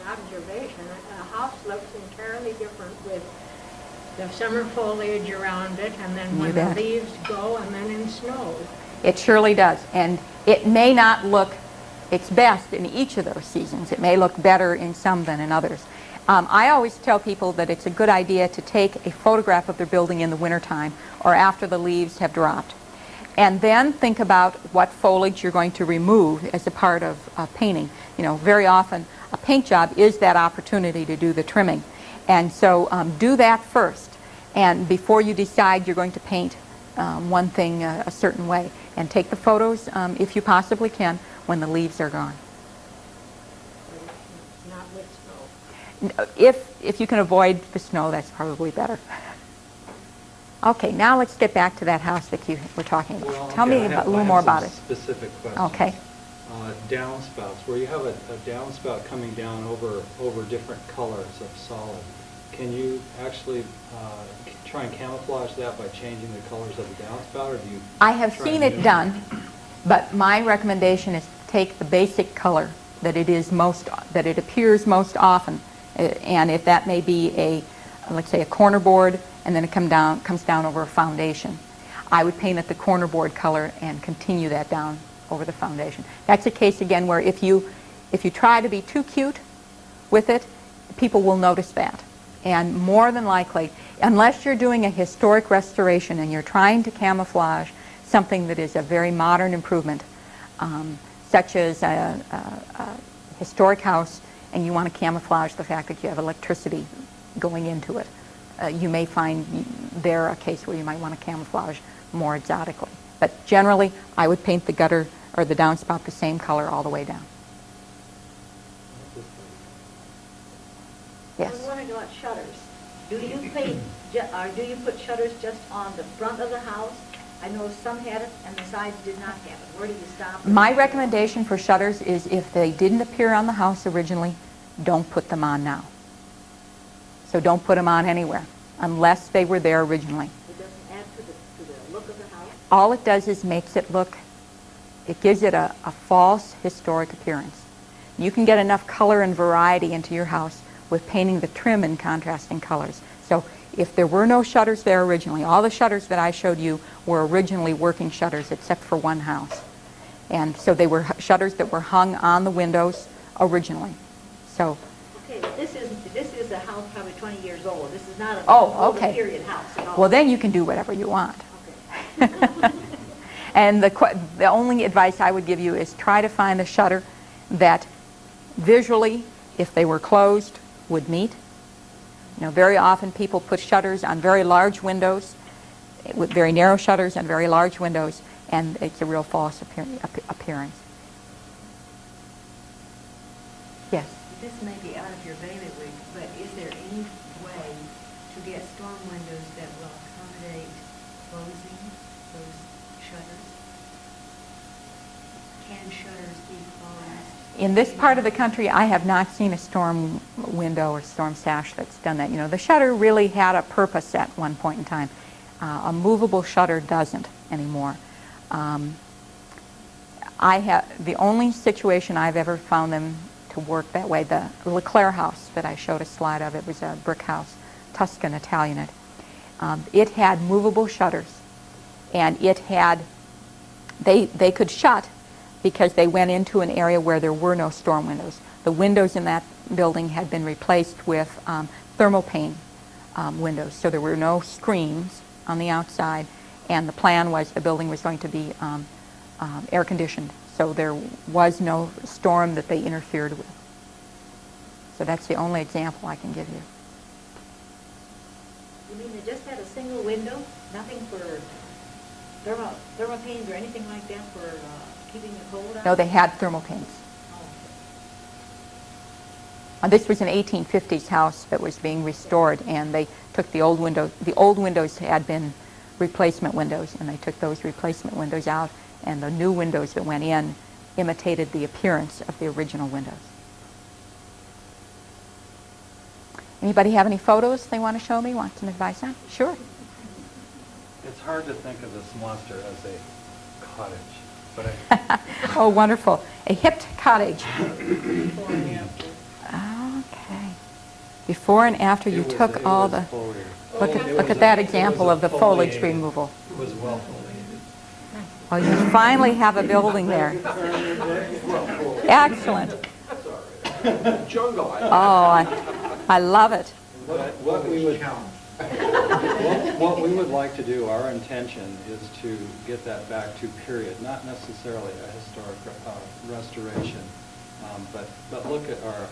observation, a house looks entirely different with the summer foliage around it, and then when the leaves go, and then in snow. It surely does. And it may not look its best in each of those seasons. It may look better in some than in others. I always tell people that it's a good idea to take a photograph of their building in the wintertime or after the leaves have dropped. And then think about what foliage you're going to remove as a part of painting. You know, very often a paint job is that opportunity to do the trimming. And so do that first, and before you decide you're going to paint one thing a certain way. And take the photos, if you possibly can, when the leaves are gone. Not with snow. If you can avoid the snow, that's probably better. Okay, now let's get back to that house that you were talking about. Well, Tell okay, me I have a little more some about it. Specific questions. Okay. Downspouts, where you have a downspout coming down over different colors of solid. Can you actually try and camouflage that by changing the colors of the downspout, or do you? I have try seen and it do done, but my recommendation is to take the basic color that it appears most often, and if that may be let's say a corner board, and then it comes down over a foundation. I would paint it the corner board color and continue that down over the foundation. That's a case again where if you try to be too cute with it, people will notice that. And more than likely, unless you're doing a historic restoration and you're trying to camouflage something that is a very modern improvement, such as a historic house, and you want to camouflage the fact that you have electricity going into it, you may find there a case where you might want to camouflage more exotically. But generally, I would paint the gutter or the downspout the same color all the way down. Yes. I was wondering about shutters. Do you paint, or do you put shutters just on the front of the house? I know some had it and the sides did not have it. Where do you stop? My recommendation for shutters is if they didn't appear on the house originally, don't put them on now. So don't put them on anywhere unless they were there originally. It doesn't add to the look of the house? All it does is it gives it a false historic appearance. You can get enough color and variety into your house with painting the trim in contrasting colors. So if there were no shutters there originally, all the shutters that I showed you were originally working shutters except for one house. And so they were shutters that were hung on the windows originally. So. Okay, but this is a house probably 20 years old. This is not a okay. period house at all. Well, then you can do whatever you want. Okay. And the only advice I would give you is try to find a shutter that visually, if they were closed, would meet. You know, very often people put shutters on very large windows, with very narrow shutters on very large windows, and it's a real false appearance. Yes? This may be out of your bailiwick, but is there any way to get storm windows that will accommodate closing those shutters? Can shutters be closed? In this part of the country, I have not seen a storm window or storm sash that's done that. You know, the shutter really had a purpose at one point in time. A movable shutter doesn't anymore. The only situation I've ever found them to work that way, the LeClaire house that I showed a slide of. It was a brick house, Tuscan Italianate. It had movable shutters, and it had, they could shut because they went into an area where there were no storm windows. The windows in that building had been replaced with thermopane windows, so there were no screens on the outside, and the plan was the building was going to be air conditioned, so there was no storm that they interfered with. So that's the only example I can give you. You mean they just had a single window, nothing for thermopanes or anything like that for keeping the cold out? No, they had thermopanes. Oh. This was an 1850s house that was being restored, and they took the old windows. The old windows had been replacement windows, and they took those replacement windows out, and the new windows that went in imitated the appearance of the original windows. Anybody have any photos they want to show me, want some advice on? Sure. It's hard to think of this monster as a cottage, but I, Oh, wonderful. A hipped cottage. Before and after. Okay. Before and after you it was- took it all was the... foliar. Look It at was that a- example it was of the a foliage foliated- removal. It was well foliated. Well, you finally have a building there. Excellent. Oh, I love it. What we would like to do, our intention is to get that back to period, not necessarily a historic restoration, but look at our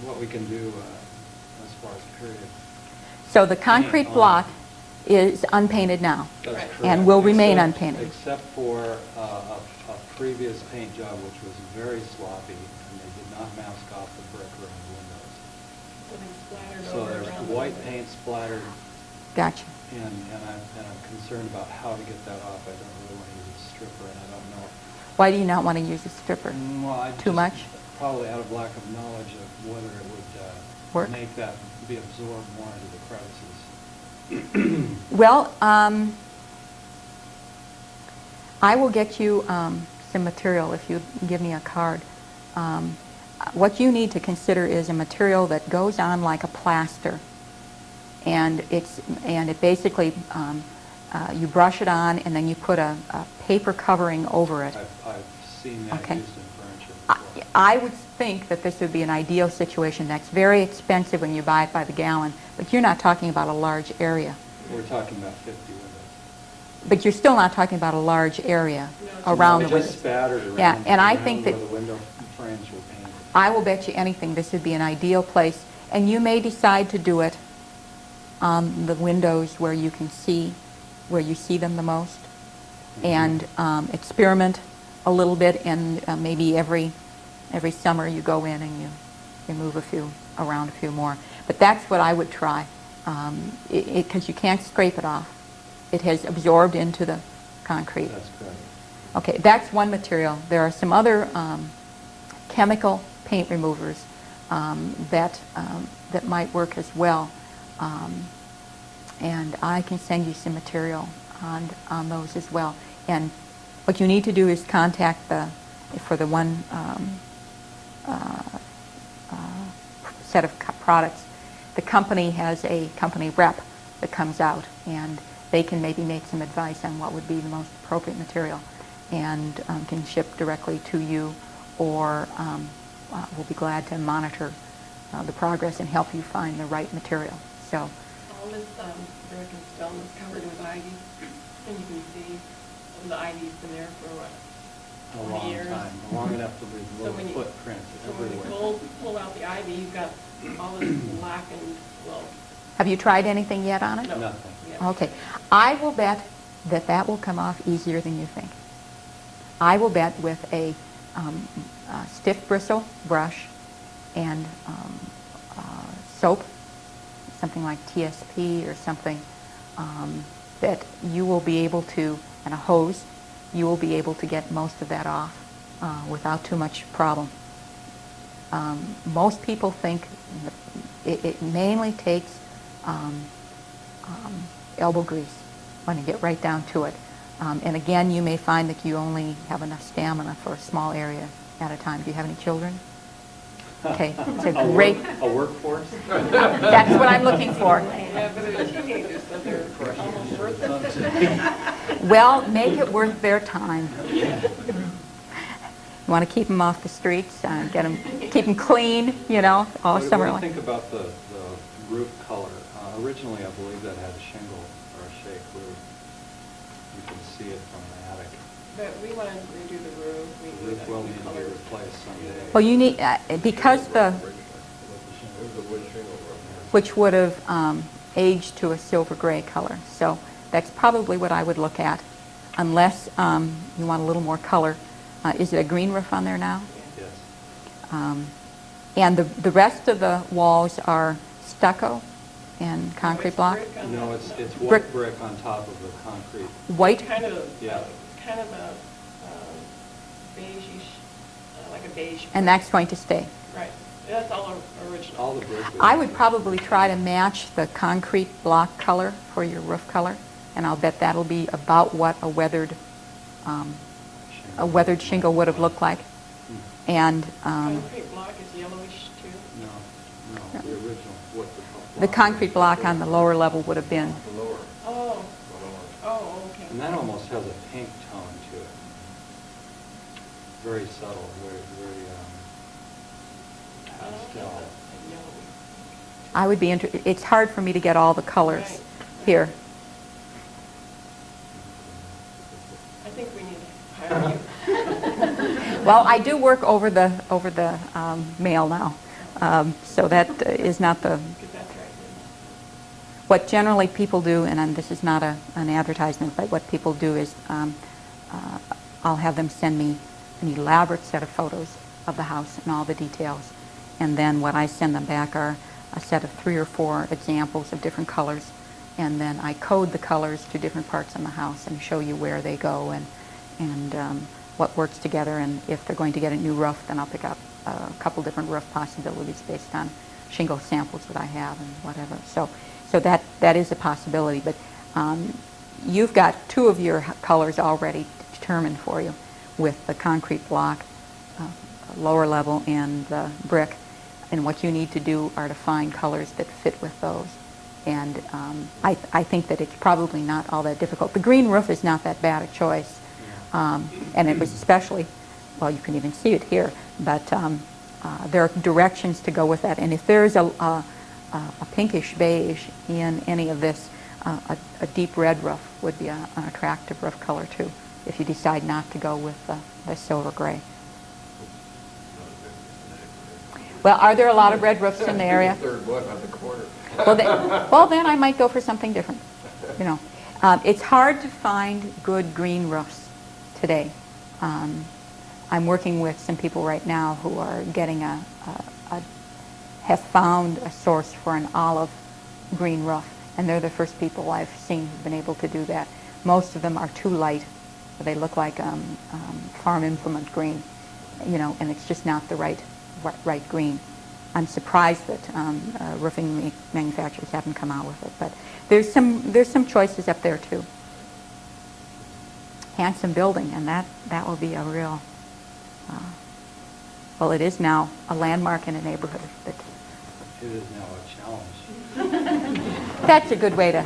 what we can do as far as period. So the concrete Paint on. block is unpainted now. That's Right. correct. And will remain Except- unpainted. Except for a previous paint job, which was very sloppy, and they did not mask off the brick around the windows. So they splattered So over there's around the white window. paint splattered, Gotcha. and I'm concerned about how to get that off. I don't really want to use a stripper, and I don't know. Why do you not want to use a stripper? Well, Too much? Probably out of lack of knowledge of whether it would Work? make that be absorbed more into the crevices. Well, I will get you some material if you give me a card. What you need to consider is a material that goes on like a plaster, and it basically you brush it on, and then you put a paper covering over it. I've seen that Okay. used in furniture before. I would think that this would be an ideal situation. That's very expensive when you buy it by the gallon, but you're not talking about a large area. We're talking about 50 windows. But you're still not talking about a large area around the It windows. just spattered around. Yeah, and I around think where that- the window frames were painted. I will bet you anything this would be an ideal place, and you may decide to do it on the windows where you can see, where you see them the most, and experiment a little bit, and maybe every summer you go in and you remove around a few more. But that's what I would try, because you can't scrape it off. It has absorbed into the concrete. That's correct. Okay, that's one material. There are some other chemical paint removers that might work as well, and I can send you some material on those as well. And what you need to do is contact for the one set of products. The company has a company rep that comes out, and they can maybe make some advice on what would be the most appropriate material, and can ship directly to you, or we'll be glad to monitor the progress and help you find the right material. So, All this brick and stone is covered with ivy, and you can see the ivy's been there for what, A 20 long years? time, long enough to leave So little when you- footprints So when you everywhere. pull out the ivy, you've got all this blackened, well, have you tried anything yet on it? no. Nothing. Yeah. Okay. I will bet that will come off easier than you think. I will bet with a stiff bristle brush and soap, something like TSP or something, that you will be able to, and a hose, you will be able to get most of that off without too much problem. Most people think it mainly takes elbow grease when you get right down to it. And again, you may find that you only have enough stamina for a small area at a time. Do you have any children? Okay, it's a great, A workforce? that's what I'm looking for. Yeah, but they're teenagers, so they're almost worth it. Well, make it worth their time. You want to keep them off the streets, keep them clean, you know, all summer What do long. you think about the roof color? Originally, I believe that had a shingle or a shake roof. You can see it from the attic. But we want to redo the roof. The roof will need to be replaced someday. Well, you need, because which would have aged to a silver gray color. So that's probably what I would look at, unless you want a little more color. Is it a green roof on there now? Yes. And the rest of the walls are stucco and concrete block? No, it's white Brick. brick on top of the concrete. White? Kind of, Yeah. kind of a beige-ish, like a beige. And that's going to stay. Right. That's all original. All the brick. I would probably try to match the concrete block color for your roof color, and I'll bet that'll be about what a weathered shingle would have looked like. And Concrete block is yellowish too. No, the original, what the the concrete block on the lower level would have been, Oh, oh, okay. And that almost has a pink tone to it. Very subtle, very pastel. I would be it's hard for me to get all the colors Right. here. I think we need to hire you. Well, I do work over the mail now, so that is not the. Get that right. What generally people do, and this is not an advertisement, but what people do is I'll have them send me an elaborate set of photos of the house and all the details, and then what I send them back are a set of 3 or 4 examples of different colors, and then I code the colors to different parts in the house and show you where they go and what works together. And if they're going to get a new roof, then I'll pick up a couple different roof possibilities based on shingle samples that I have and whatever. So that is a possibility. But you've got 2 of your colors already determined for you, with the concrete block, lower level, and the brick. And what you need to do are to find colors that fit with those. And I think that it's probably not all that difficult. The green roof is not that bad a choice. And it was especially, well, you can even see it here, but there are directions to go with that. And if there's a pinkish beige in any of this, a deep red roof would be an attractive roof color too, if you decide not to go with the silver gray. Well, are there a lot of red roofs in the area? Third one on the corner. Well, then I might go for something different. You know, it's hard to find good green roofs today. I'm working with some people right now who are getting have found a source for an olive green roof, and they're the first people I've seen who've been able to do that. Most of them are too light. They look like farm implement green, you know, and it's just not the right green. I'm surprised that roofing manufacturers haven't come out with it, but there's some choices up there too. Handsome building, and that will be a real, well, it is now a landmark in a neighborhood. But It is now a challenge. that's a good way to.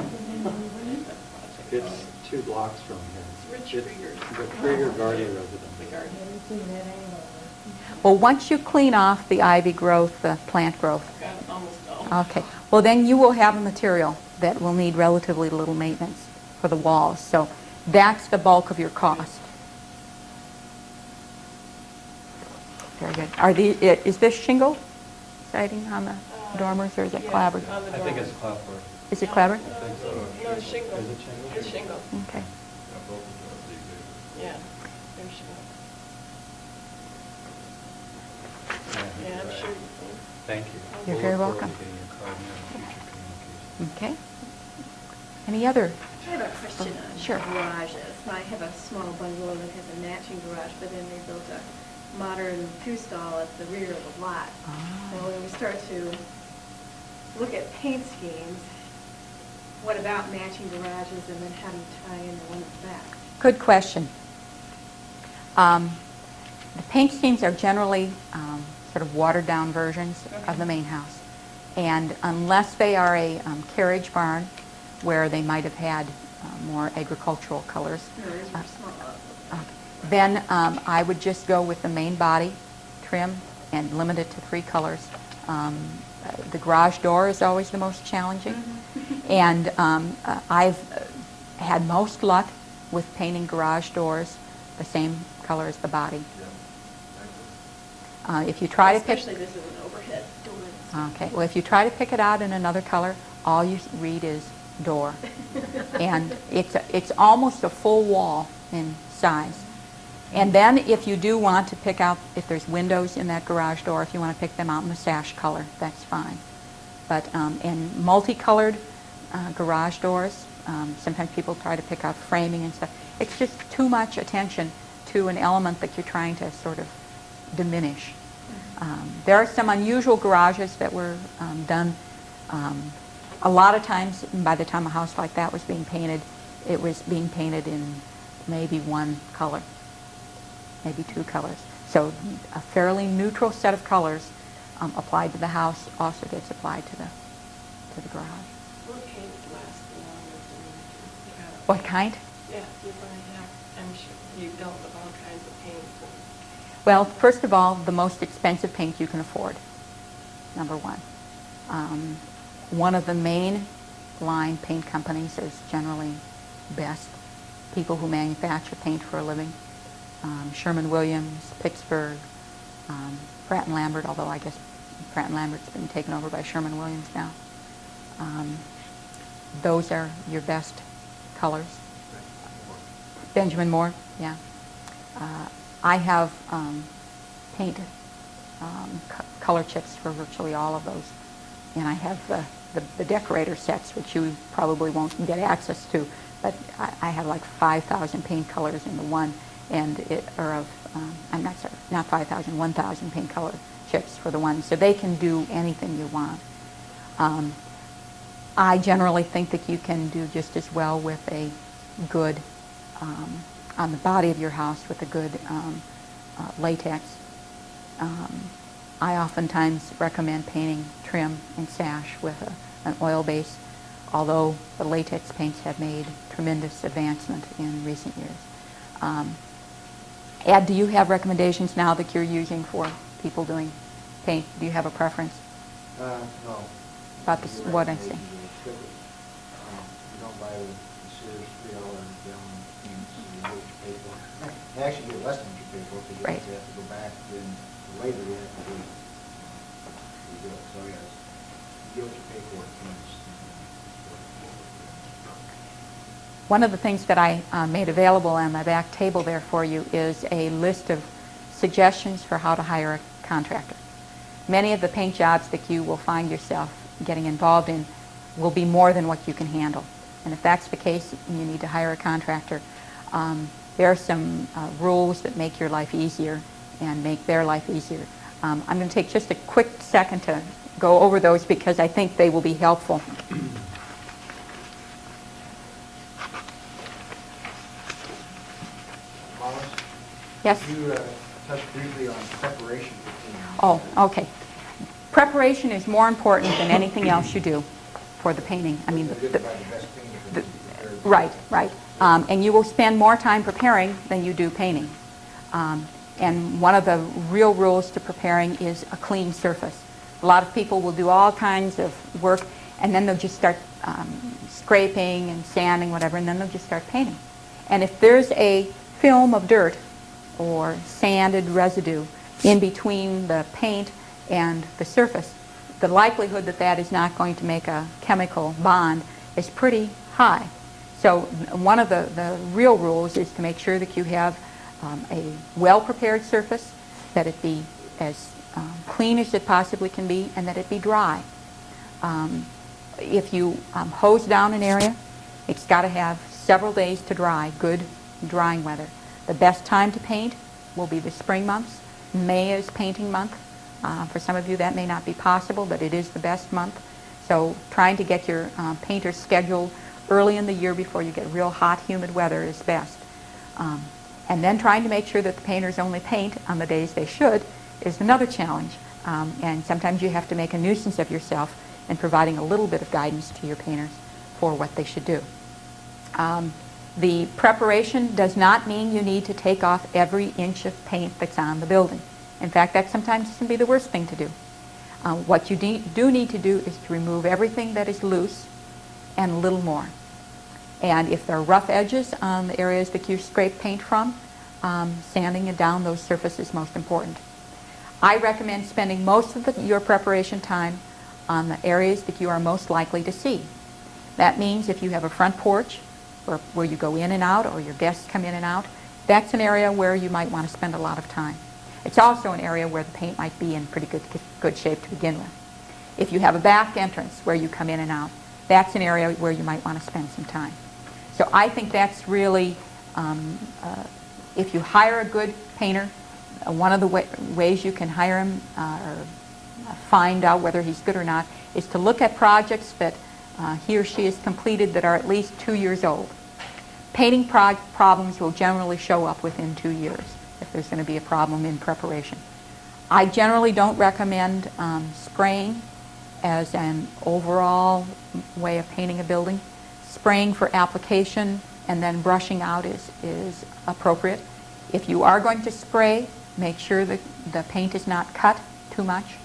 It's 2 blocks from here. Rich It's Krieger. the Krieger Guardia residence. The garden. Well, once you clean off the ivy growth, the plant growth, Got it almost all. okay, well then you will have a material that will need relatively little maintenance for the walls. So that's the bulk of your cost. Very good. Is this shingle siding on the dormers, or is it Yes, clapboard? on the I think it's dormers. clapboard. Is it clapboard? I think so. No, it's shingle. Is it shingle? It's shingle. Okay. Yeah, there's shingle. Yeah, I'm sure. Thank you. You're We'll very look forward welcome. to getting your card in future communication. Okay. Any other? I have a question on Sure. garages. I have a small bungalow that has a matching garage, but then they built a modern 2-stall at the rear of the lot. Ah. Now, when we start to look at paint schemes, what about matching garages, and then how do you tie in the one at the back? Good question. The paint schemes are generally sort sort of watered-down versions of the main house. And unless they are a carriage barn where they might have had more agricultural colors, then I would just go with the main body trim and limit it to 3 colors. The garage door is always the most challenging. And I've had most luck with painting garage doors the same color as the body. If you try to pick... Especially this is an overhead door. Okay, well, if you try to pick it out in another color, all you read is door. And it's almost a full wall in size. And then if you do want to pick out, if there's windows in that garage door, if you want to pick them out in the sash color, that's fine. But in multicolored garage doors, sometimes people try to pick out framing and stuff. It's just too much attention to an element that you're trying to sort of diminish. There are some unusual garages that were done. A lot of times, by the time a house like that was being painted, it was being painted in maybe 1 color, maybe 2 colors. So a fairly neutral set of colors applied to the house also gets applied to the garage. What paint lasts the longest? What kind? Yeah, you're going to have, I'm sure, you dealt with all kinds of paints. Well, first of all, the most expensive paint you can afford, number one. One of the main line paint companies is generally best. People who manufacture paint for a living. Sherman-Williams, Pittsburgh, Pratt & Lambert, although I guess Pratt & Lambert's been taken over by Sherman-Williams now. Those are your best colors. Benjamin Moore, yeah. I have paint color chips for virtually all of those. And I have the decorator sets, which you probably won't get access to, but I have like 5,000 paint colors in the one, and I'm not sorry, not 5,000, 1,000 paint color chips for the one, so they can do anything you want. I generally think that you can do just as well with a good, on the body of your house with a good latex. I oftentimes recommend painting trim and sash with an oil base, although the latex paints have made tremendous advancement in recent years. Ed, do you have recommendations now that you're using for people doing paint? Do you have a preference? No. About what I say? You don't buy the Sears $3 gallon paints, you get what you pay for. You actually get less than what you pay for because Right. you have to go back, then later you have to do it. So yes, you get what you pay for. One of the things that I made available on my back table there for you is a list of suggestions for how to hire a contractor. Many of the paint jobs that you will find yourself getting involved in will be more than what you can handle. And if that's the case, you need to hire a contractor. There are some rules that make your life easier and make their life easier. I'm going to take just a quick second to go over those because I think they will be helpful. Mollis? Yes? You touched briefly on preparation for painting. Oh, okay. Preparation is more important than anything else you do for the painting. I mean, You get to buy the best paint if it's prepared. right, right. And you will spend more time preparing than you do painting. And one of the real rules to preparing is a clean surface. A lot of people will do all kinds of work, and then they'll just start scraping and sanding, whatever, and then they'll just start painting. And if there's a film of dirt or sanded residue in between the paint and the surface, the likelihood that that is not going to make a chemical bond is pretty high. So one of the real rules is to make sure that you have a well-prepared surface, that it be as clean as it possibly can be, and that it be dry. If you hose down an area, it's got to have several days to dry, good drying weather. The best time to paint will be the spring months. May is painting month. For some of you that may not be possible, but it is the best month. So trying to get your painters scheduled early in the year before you get real hot, humid weather is best. And then trying to make sure that the painters only paint on the days they should is another challenge. And sometimes you have to make a nuisance of yourself in providing a little bit of guidance to your painters for what they should do. The preparation does not mean you need to take off every inch of paint that's on the building. In fact, that sometimes can be the worst thing to do. What you do need to do is to remove everything that is loose and a little more. And if there are rough edges on the areas that you scrape paint from, sanding it down those surfaces is most important. I recommend spending most of your preparation time on the areas that you are most likely to see. That means if you have a front porch where you go in and out, or your guests come in and out, that's an area where you might want to spend a lot of time. It's also an area where the paint might be in pretty good shape to begin with. If you have a back entrance where you come in and out, that's an area where you might want to spend some time. So I think that's really, if you hire a good painter, one of the ways you can hire him or find out whether he's good or not is to look at projects that he or she has completed that are at least 2 years old. Painting problems will generally show up within 2 years if there's going to be a problem in preparation. I generally don't recommend spraying as an overall way of painting a building. Spraying for application and then brushing out is appropriate. If you are going to spray, make sure that the paint is not cut too much.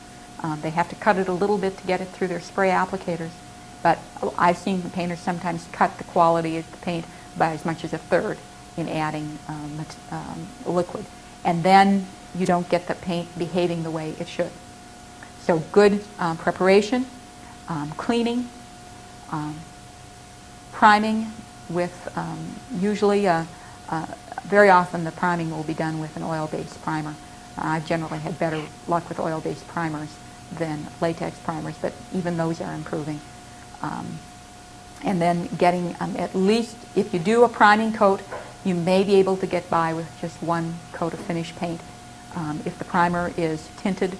They have to cut it a little bit to get it through their spray applicators. But I've seen the painters sometimes cut the quality of the paint by as much as a third in adding liquid. And then you don't get the paint behaving the way it should. So good preparation, cleaning, priming with usually, very often the priming will be done with an oil-based primer. I've generally had better luck with oil-based primers than latex primers, but even those are improving. And then getting at least, if you do a priming coat, you may be able to get by with just one coat of finish paint. If the primer is tinted,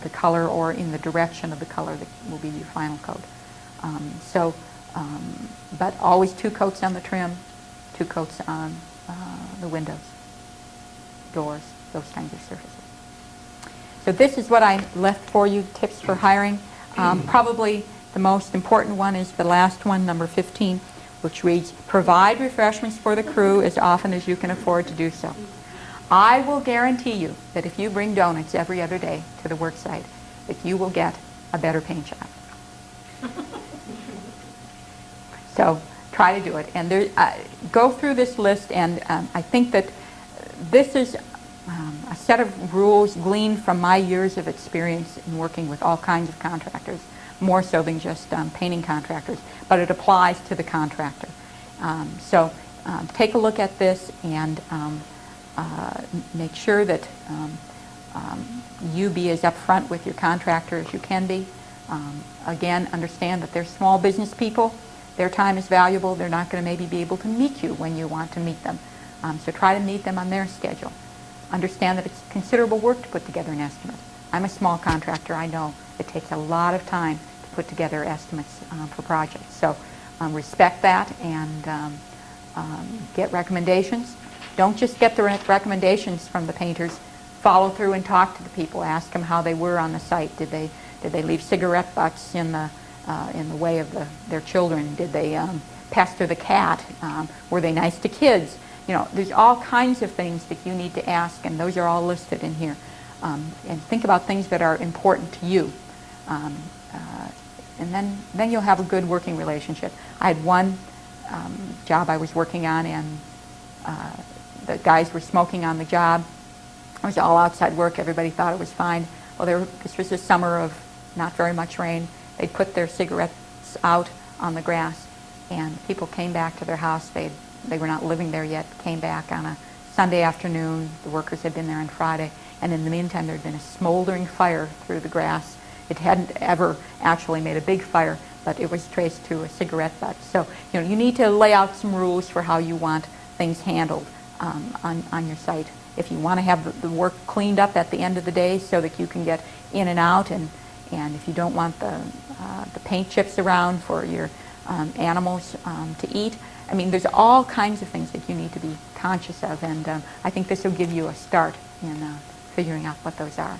the color or in the direction of the color that will be your final coat. But always 2 coats on the trim, 2 coats on the windows, doors, those kinds of surfaces. So this is what I left for you, tips for hiring. Probably the most important one is the last one, number 15, which reads, provide refreshments for the crew as often as you can afford to do so. I will guarantee you that if you bring donuts every other day to the work site, that you will get a better paint job. So try to do it. And there, go through this list, and I think that this is a set of rules gleaned from my years of experience in working with all kinds of contractors, more so than just painting contractors, but it applies to the contractor. So take a look at this and make sure that you be as upfront with your contractor as you can be. Again, understand that they're small business people. Their time is valuable. They're not going to maybe be able to meet you when you want to meet them. So try to meet them on their schedule. Understand that it's considerable work to put together an estimate. I'm a small contractor. I know it takes a lot of time to put together estimates for projects. So respect that and get recommendations. Don't just get the recommendations from the painters. Follow through and talk to the people. Ask them how they were on the site. Did they leave cigarette butts in the way of their children? Did they pester the cat? Were they nice to kids? You know, there's all kinds of things that you need to ask, and those are all listed in here. And think about things that are important to you. And then you'll have a good working relationship. I had one job I was working on, and the guys were smoking on the job. It was all outside work. Everybody thought it was fine. Well, this was a summer of not very much rain. They'd put their cigarettes out on the grass, and people came back to their house. They were not living there yet, came back on a Sunday afternoon. The workers had been there on Friday, and in the meantime there had been a smoldering fire through the grass. It hadn't ever actually made a big fire, but it was traced to a cigarette butt. So, you know, you need to lay out some rules for how you want things handled on your site. If you want to have the work cleaned up at the end of the day so that you can get in and out, and if you don't want the paint chips around for your animals to eat. I mean, there's all kinds of things that you need to be conscious of, and I think this will give you a start in figuring out what those are.